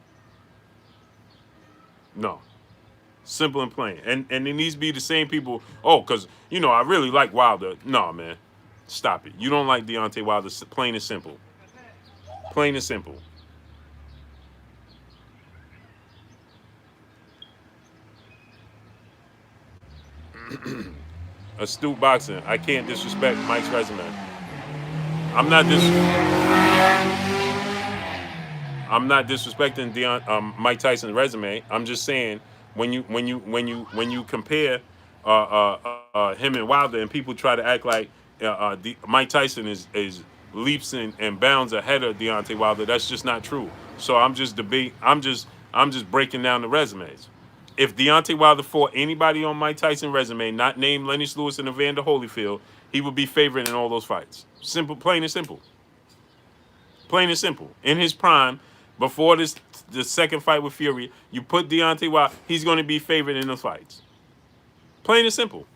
Speaker 1: no. Simple and plain. And it needs to be the same people. Oh, because, I really like Wilder. No, man. Stop it. You don't like Deontay Wilder. Plain and simple. Plain and simple. Astute boxing. I can't disrespect Mike's resume. I'm not I'm not disrespecting Mike Tyson's resume. I'm just saying, when you compare him and Wilder, and people try to act like Mike Tyson is leaps and bounds ahead of Deontay Wilder. That's just not true. So I'm just breaking down the resumes. If Deontay Wilder fought anybody on Mike Tyson's resume, not named Lennox Lewis and Evander Holyfield, he would be favored in all those fights. Simple, plain and simple. Plain and simple. In his prime, before the second fight with Fury, you put Deontay Wilder, he's going to be favored in those fights. Plain and simple.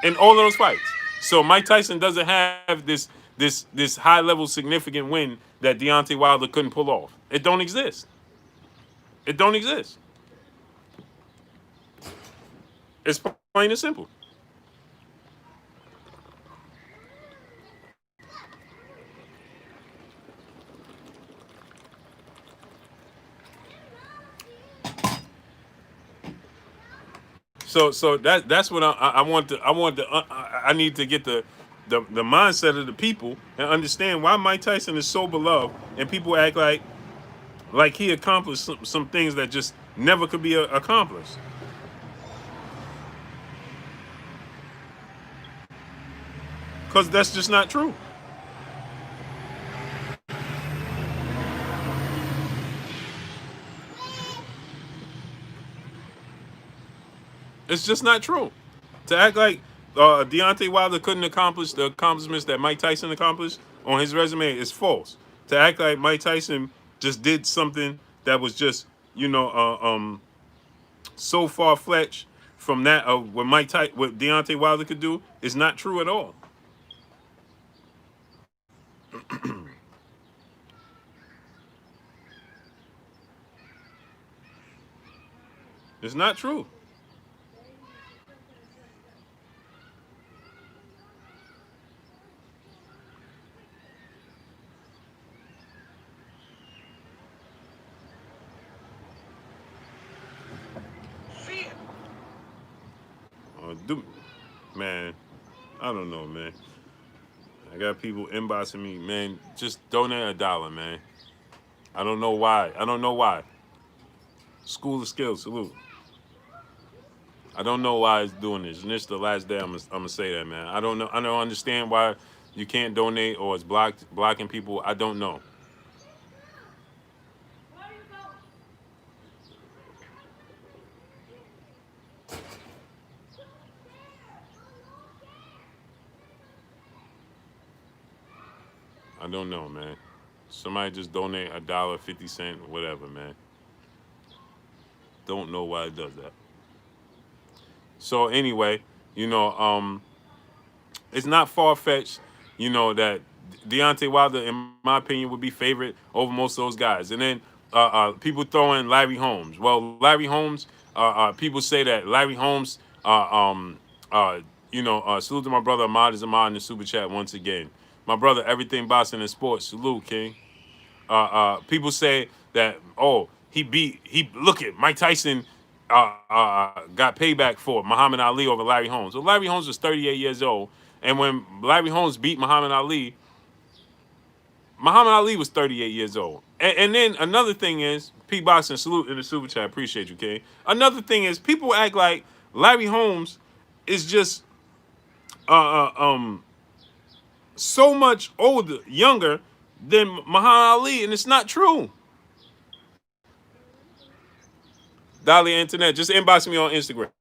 Speaker 1: In all of those fights. So Mike Tyson doesn't have this high level significant win that Deontay Wilder couldn't pull off. It don't exist. It don't exist. It's plain and simple. So that's what I want to I need to get the mindset of the people and understand why Mike Tyson is so beloved, and people act like he accomplished some things that just never could be accomplished. Because that's just not true. It's just not true. To act like Deontay Wilder couldn't accomplish the accomplishments that Mike Tyson accomplished on his resume is false. To act like Mike Tyson just did something that was just, so far fetched from that of what Deontay Wilder could do is not true at all. It's not true. Do Man, I don't know, man. I got people inboxing me, man. Just donate $1, man. I don't know why. I don't know why. School of Skills, salute. I don't know why it's doing this, and this is the last day I'm gonna say that, man. I don't know. I don't understand why you can't donate, or it's blocking people. I don't know. I don't know, man. Somebody just donate $1, 50 cents, whatever, man. don't know why it does that. So anyway, you know, it's not far fetched, you know, that Deontay Wilder, in my opinion, would be favorite over most of those guys. And then people throw in Larry Holmes. Well, Larry Holmes, people say that Larry Holmes, salute to my brother Ahmad is Ahmad in the super chat once again. My brother, everything boxing and sports. Salute, King. People say that, oh, he look at Mike Tyson got payback for Muhammad Ali over Larry Holmes. Well, Larry Holmes was 38 years old, and when Larry Holmes beat Muhammad Ali was 38 years old. And then another thing is, P Boxing, salute in the super chat, appreciate you, King. Another thing is, people act like Larry Holmes is just so much older, younger than Muhammad Ali, and it's not true. Dahlia Internet, just inbox me on Instagram.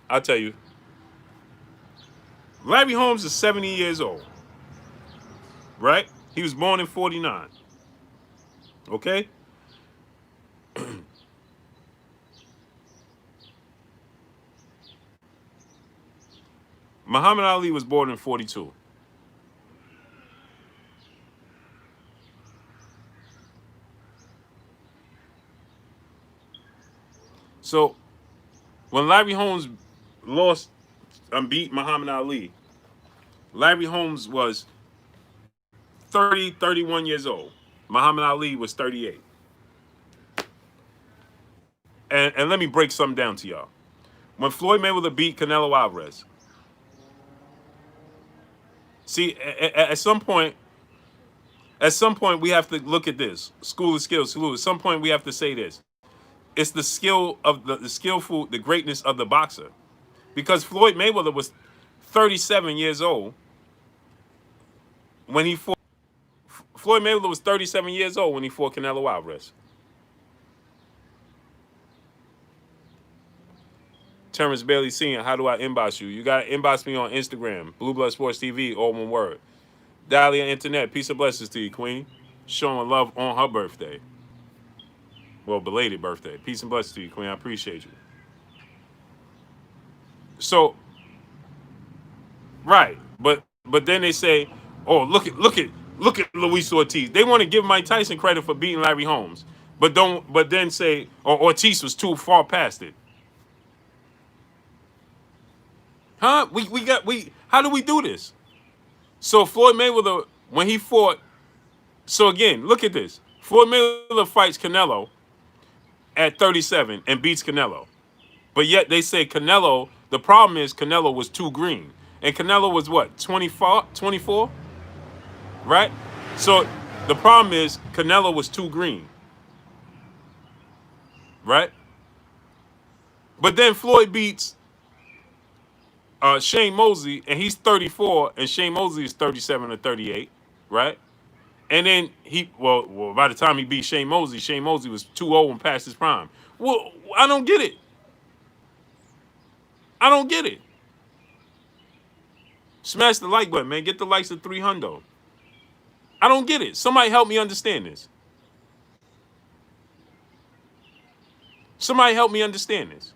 Speaker 1: I'll tell you. Larry Holmes is 70 years old, right? He was born in 49. Okay? Muhammad Ali was born in 42. So, when Larry Holmes lost and beat Muhammad Ali, Larry Holmes was 30, 31 years old. Muhammad Ali was 38. And let me break something down to y'all. When Floyd Mayweather beat Canelo Alvarez, see, at some point we have to look at this. School of skills, salute. At some point we have to say this. It's the skill of the skillful, the greatness of the boxer. Because Floyd Mayweather was 37 years old when he fought. Floyd Mayweather was 37 years old when he fought Canelo Alvarez. Terrence Bailey Sr., how do I inbox you? You got to inbox me on Instagram, Blue Blood Sports TV, all one word. Dahlia Internet, peace and blessings to you, Queen. Showing love on her birthday. Well, belated birthday. Peace and blessings to you, Queen. I appreciate you. So, right, but then they say, oh, look at Luis Ortiz. They want to give Mike Tyson credit for beating Larry Holmes, but then say, oh, Ortiz was too far past it. Huh? How do we do this? So Floyd Mayweather, when he fought, so again, look at this. Floyd Mayweather fights Canelo at 37 and beats Canelo. But yet they say Canelo, the problem is Canelo was too green. And Canelo was what, 24? Right? So the problem is Canelo was too green. Right? But then Floyd beats Shane Mosley, and he's 34, and Shane Mosley is 37 or 38, right? And then by the time he beat Shane Mosley was too old and past his prime. Well, I don't get it. I don't get it. Smash the like button, man. Get the likes of 300. I don't get it. Somebody help me understand this. Somebody help me understand this.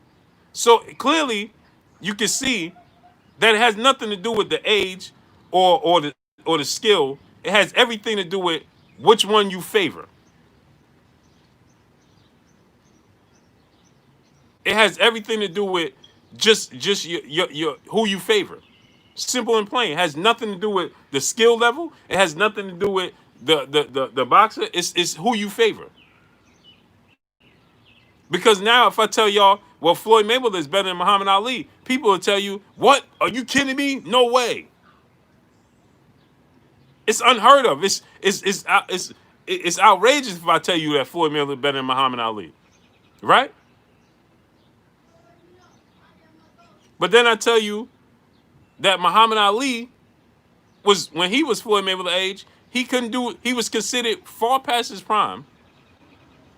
Speaker 1: So clearly, you can see that it has nothing to do with the age or the skill. It has everything to do with which one you favor. It has everything to do with just your who you favor. Simple and plain. It has nothing to do with the skill level. It has nothing to do with the boxer. It's who you favor. Because now if I tell y'all, well, Floyd Mayweather is better than Muhammad Ali, people will tell you, what? Are you kidding me? No way. It's unheard of. It's outrageous if I tell you that Floyd Mayweather is better than Muhammad Ali. Right? But then I tell you that Muhammad Ali was, when he was Floyd Mayweather's age, he was considered far past his prime.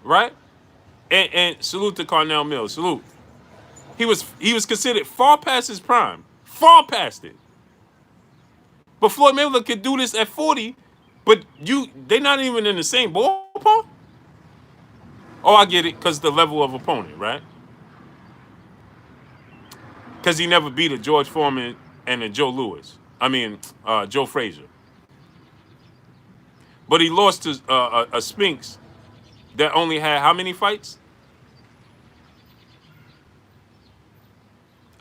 Speaker 1: Right? And salute to Carnell Mills. Salute. He was considered far past his prime. Far past it. But Floyd Mayweather could do this at 40, but they're not even in the same ballpark? Oh, I get it, because the level of opponent, right? because he never beat a George Foreman and a Joe Louis. I mean, Joe Frazier. But he lost to a Spinks that only had how many fights?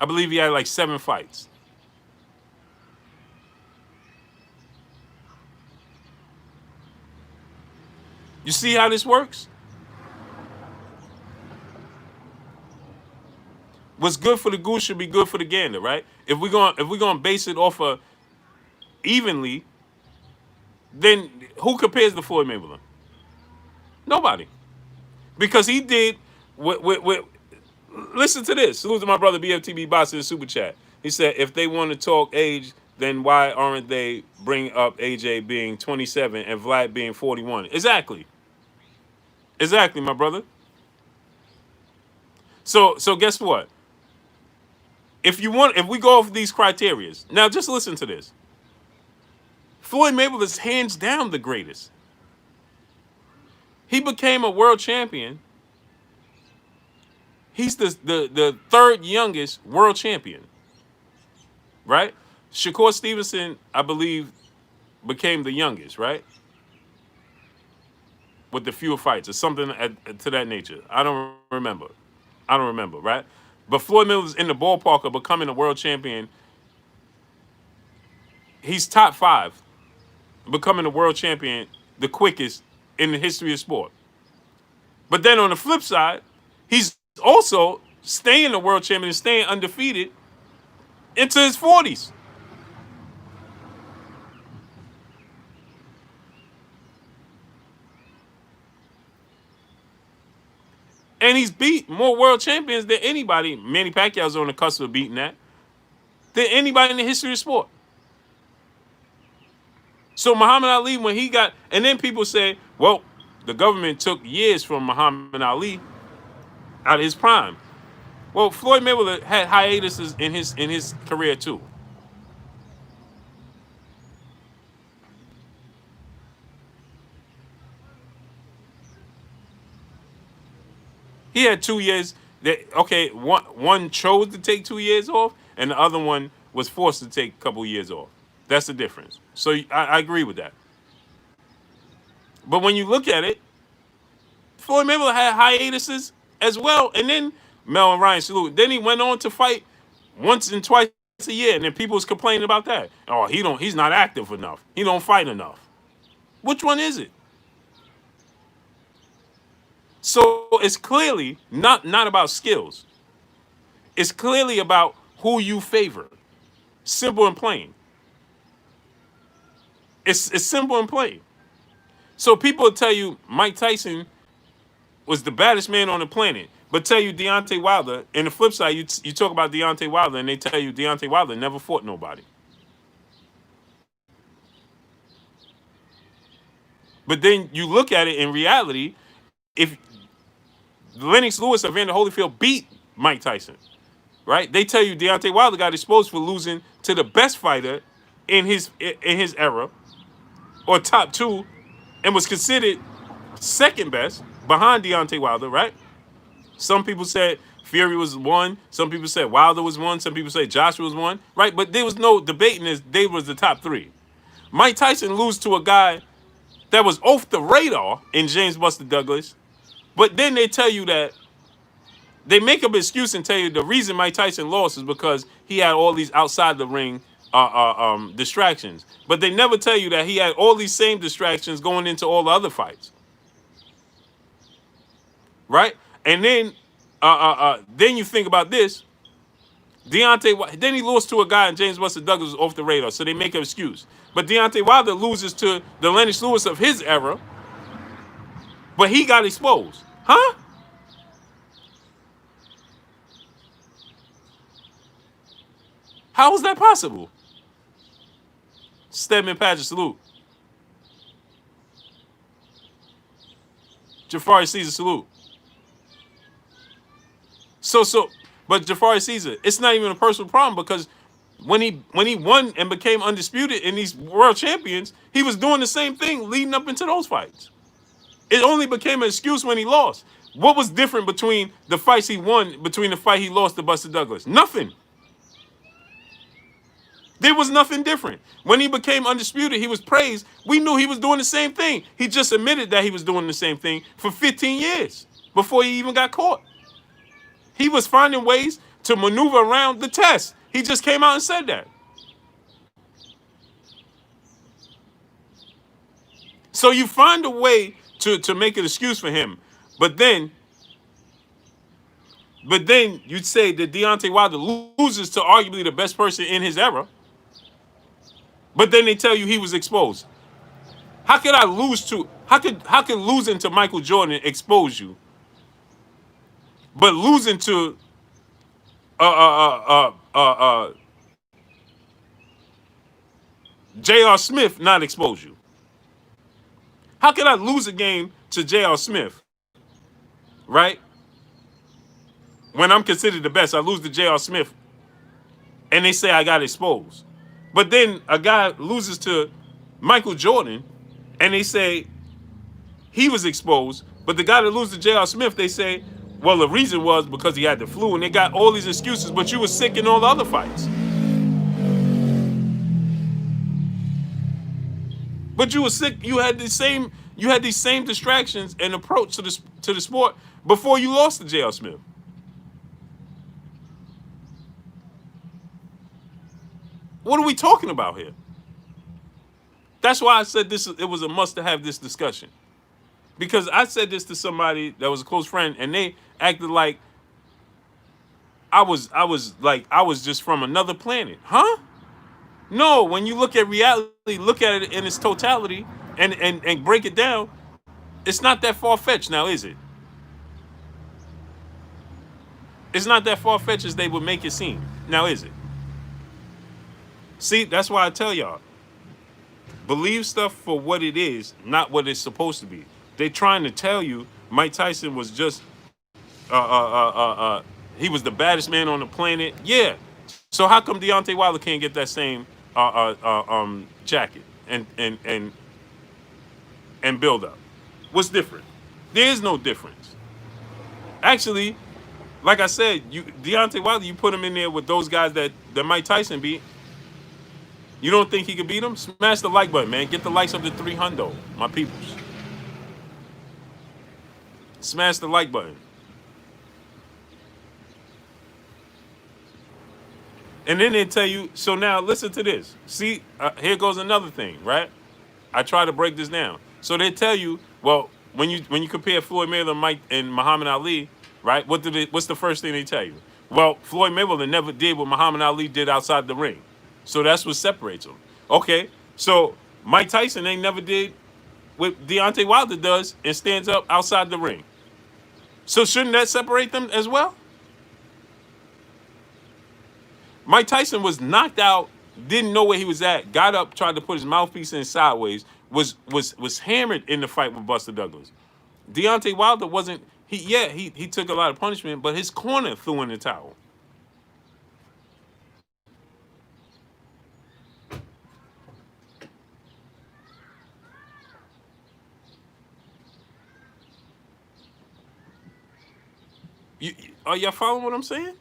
Speaker 1: I believe he had like 7 fights. You see how this works? What's good for the goose should be good for the gander, right? If we're gonna base it off of evenly, then who compares to Floyd Mayweather? Nobody, because he did what. Listen to this. Salute to my brother BFTB Boss in the super chat. He said, if they want to talk age, then why aren't they bring up AJ being 27 and Vlad being 41? Exactly. Exactly, my brother. So guess what? If we go off these criterias, now just listen to this. Floyd Mayweather is hands down the greatest. He became a world champion. He's the third youngest world champion, right? Shakur Stevenson, I believe, became the youngest, right? With the fewer fights or something to that nature. I don't remember, right? But Floyd Mayweather's in the ballpark of becoming a world champion. He's top 5, becoming a world champion the quickest in the history of sport. But then on the flip side, he's also staying a world champion and staying undefeated into his 40s. And he's beat more world champions than anybody. Manny Pacquiao's on the cusp of beating that. Than anybody in the history of sport. So Muhammad Ali, when he got, and then people say, well, the government took years from Muhammad Ali out of his prime. Well, Floyd Mayweather had hiatuses in his career too. He had 2 years that one chose to take 2 years off, and the other one was forced to take a couple years off. That's the difference. So I agree with that. But when you look at it, Floyd Mayweather had hiatuses as well, and then Mel and Ryan salute. Then he went on to fight once and twice a year, and then people was complaining about that. Oh, he's not active enough. He don't fight enough. Which one is it? So it's clearly not about skills. It's clearly about who you favor. Simple and plain. It's simple and plain. So people will tell you Mike Tyson was the baddest man on the planet, but tell you Deontay Wilder, and the flip side, you talk about Deontay Wilder, and they tell you Deontay Wilder never fought nobody. But then you look at it in reality, if Lennox Lewis or Vander Holyfield beat Mike Tyson, right? They tell you Deontay Wilder got exposed for losing to the best fighter in his era, or top 2, and was considered second best behind Deontay Wilder, right? Some people said Fury was 1. Some people said Wilder was 1. Some people said Joshua was 1, right? But there was no debating this. They was the top 3. Mike Tyson lose to a guy that was off the radar in James Buster Douglas. But then they tell you that they make up an excuse and tell you the reason Mike Tyson lost is because he had all these outside the ring distractions. But they never tell you that he had all these same distractions going into all the other fights. Right? And then then you think about this. Deontay, then he lost to a guy and James Buster Douglas was off the radar, so they make an excuse. But Deontay Wilder loses to the Lennox Lewis of his era, but he got exposed. Huh? How is that possible? Stedman Paget, salute. Jafari Caesar, salute. But Jafari Caesar, it's not even a personal problem because when he won and became undisputed in these world champions, he was doing the same thing leading up into those fights. It only became an excuse when he lost. What was different between the fights he won, between the fight he lost to Buster Douglas? Nothing. There was nothing different. When he became undisputed, he was praised. We knew he was doing the same thing. He just admitted that he was doing the same thing for 15 years before he even got caught. He was finding ways to maneuver around the test. He just came out and said that. So you find a way to make an excuse for him. But then you'd say that Deontay Wilder loses to arguably the best person in his era. But then they tell you he was exposed. How could I lose to? How could losing to Michael Jordan expose you? But losing to J.R. Smith not expose you? How could I lose a game to J.R. Smith, right? When I'm considered the best, I lose to J.R. Smith, and they say I got exposed. But then a guy loses to Michael Jordan, and they say he was exposed. But the guy that loses to J.R. Smith, they say, well, the reason was because he had the flu, and they got all these excuses, but you were sick in all the other fights. But you were sick. You had these same distractions and approach to the sport before you lost to J.R. Smith. What are we talking about here? That's why I said it was a must to have this discussion. Because I said this to somebody that was a close friend, and they acted like I was just from another planet. Huh? No, when you look at reality, look at it in its totality and break it down, it's not that far-fetched now, is it? It's not that far-fetched as they would make it seem. Now, is it? See, that's why I tell y'all, believe stuff for what it is, not what it's supposed to be. They trying to tell you Mike Tyson was just, he was the baddest man on the planet. Yeah. So how come Deontay Wilder can't get that same jacket and build up? What's different? There is no difference. Actually, like I said, Deontay Wilder, you put him in there with those guys that Mike Tyson beat. You don't think he could beat him? Smash the like button, man. Get the likes up to 300, my peoples. Smash the like button. And then they tell you, so now listen to this. See, here goes another thing, right? I try to break this down. So they tell you, well, when you compare Floyd Mayweather and Muhammad Ali, right? What's the first thing they tell you? Well, Floyd Mayweather never did what Muhammad Ali did outside the ring. So that's what separates them. Okay, so Mike Tyson ain't never did what Deontay Wilder does and stands up outside the ring. So shouldn't that separate them as well? Mike Tyson was knocked out, didn't know where he was at, got up, tried to put his mouthpiece in sideways, was hammered in the fight with Buster Douglas. Deontay Wilder wasn't, he took a lot of punishment, but his corner threw in the towel. Are y'all following what I'm saying?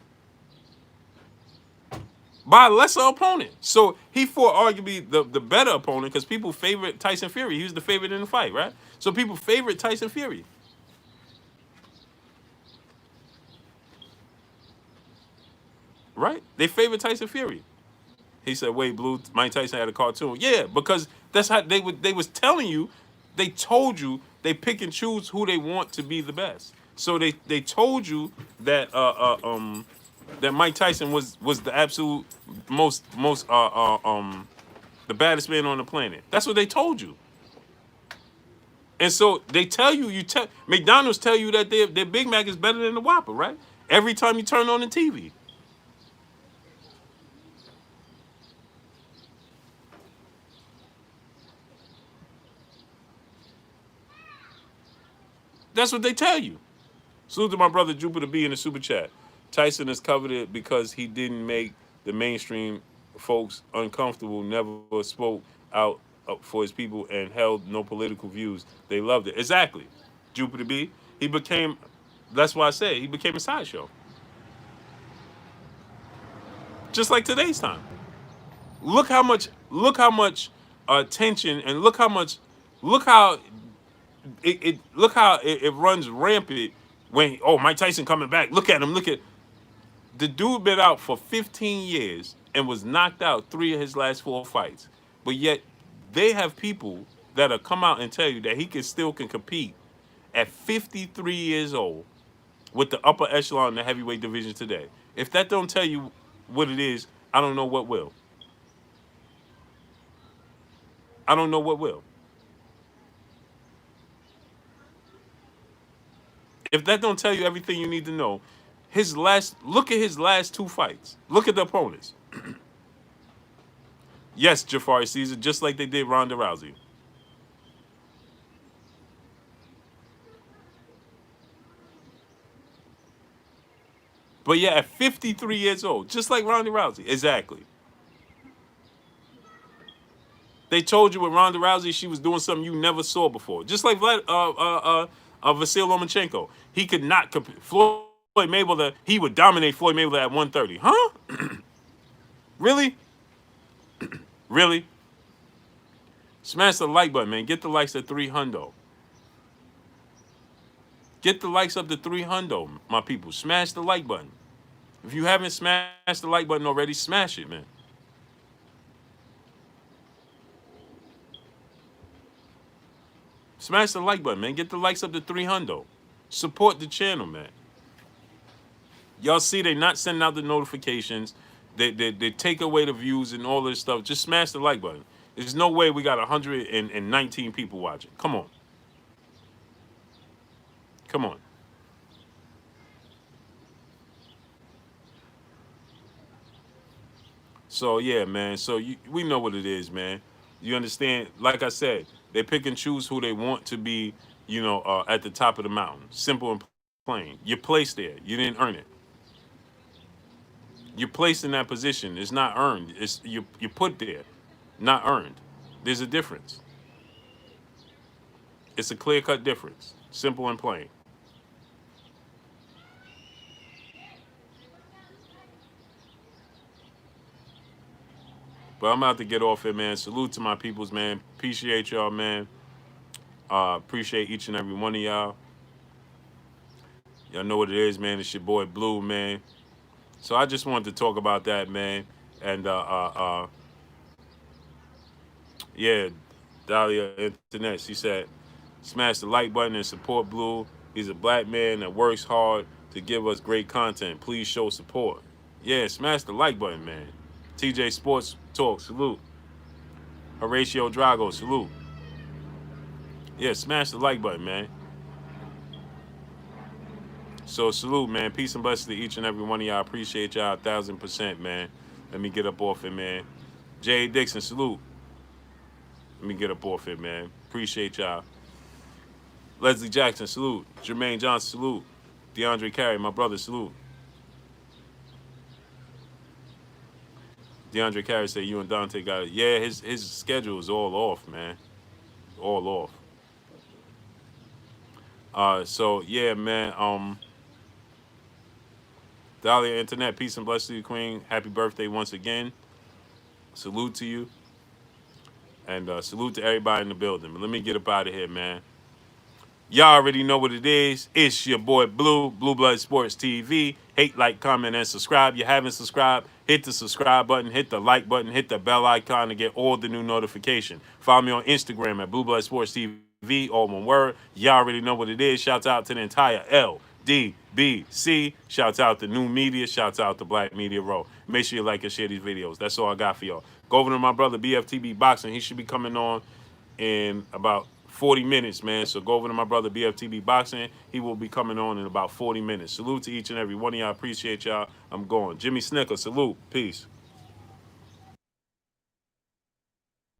Speaker 1: By a lesser opponent. So he fought arguably the better opponent because people favorite Tyson Fury. He was the favorite in the fight, right? So people favorite Tyson Fury. Right? They favorite Tyson Fury. He said, wait, Blue, Mike Tyson had a cartoon. Yeah, because that's how they was telling you, they told you they pick and choose who they want to be the best. So they told you that that Mike Tyson was the absolute most the baddest man on the planet. That's what they told you. And so they tell you, McDonald's tell you that their Big Mac is better than the Whopper, right? Every time you turn on the TV. That's what they tell you. Salute to my brother Jupiter B in the super chat. Tyson is coveted because he didn't make the mainstream folks uncomfortable, never spoke out for his people, and held no political views. They loved it. Exactly. Jupiter B. That's why I say he became a sideshow. Just like today's time. Look how much tension, and look how look how it runs rampant when, oh, Mike Tyson coming back. Look at him. Look at the dude been out for 15 years and was knocked out 3 of his last 4 fights. But yet they have people that'll come out and tell you that he can compete at 53 years old with the upper echelon in the heavyweight division today. If that don't tell you what it is, I don't know what will. I don't know what will. If that don't tell you everything you need to know, look at his last 2 fights. Look at the opponents. Yes, Jafari Caesar, just like they did Ronda Rousey. But yeah, at 53 years old, just like Ronda Rousey. Exactly. They told you with Ronda Rousey she was doing something you never saw before. Just like Vasyl Lomachenko. He could not compete. Floyd Mayweather, he would dominate Floyd Mayweather at 130. Huh? Really? Really? Smash the like button, man. Get the likes at 300. Get the likes up to 300, my people. Smash the like button. If you haven't smashed the like button already, smash it, man. Smash the like button, man. Get the likes up to 300. Support the channel, man. Y'all see they not sending out the notifications. They take away the views and all this stuff. Just smash the like button. There's no way we got 119 people watching. Come on. Come on. So, yeah, man. So, we know what it is, man. You understand? Like I said, they pick and choose who they want to be, at the top of the mountain. Simple and plain. You're placed there. You didn't earn it. You're placed in that position. It's not earned. You're put there, not earned. There's a difference. It's a clear-cut difference. Simple and plain. But I'm about to get off it, man. Salute to my peoples, man. Appreciate y'all, man. Appreciate each and every one of y'all. Y'all know what it is, man. It's your boy Blue, man. So I just wanted to talk about that, man. And yeah, Dahlia Internet, she said, smash the like button and support Blue. He's a black man that works hard to give us great content. Please show support. Yeah, smash the like button, man. TJ Sports Talk, salute. Horatio Drago, salute. Yeah, smash the like button, man. So salute, man. Peace and blessings to each and every one of y'all. Appreciate y'all 1,000%, man. Let me get up off it, man. Jay Dixon, salute. Let me get up off it, man. Appreciate y'all. Leslie Jackson, salute. Jermaine Johnson, salute. DeAndre Carey, my brother, salute. DeAndre Carey said you and Dante got it. Yeah, his schedule is all off, man. All off. So yeah, man. Dahlia Internet, peace and blessings to you, Queen. Happy birthday once again. Salute to you. And salute to everybody in the building. But let me get up out of here, man. Y'all already know what it is. It's your boy Blue, Blue Blood Sports TV. Hate, like, comment, and subscribe. You haven't subscribed, hit the subscribe button, hit the like button, hit the bell icon to get all the new notification. Follow me on Instagram at Blue Blood Sports TV, all one word. Y'all already know what it is. Shouts out to the entire LDBC. Shouts out to New Media. Shouts out to Black Media Row. Make sure you like and share these videos. That's all I got for y'all. Go over to my brother BFTB Boxing. He should be coming on in about 40 minutes, man. So go over to my brother BFTB Boxing. He will be coming on in about 40 minutes. Salute to each and every one of y'all. Appreciate y'all. I'm going. Jimmy Snicker, salute. Peace.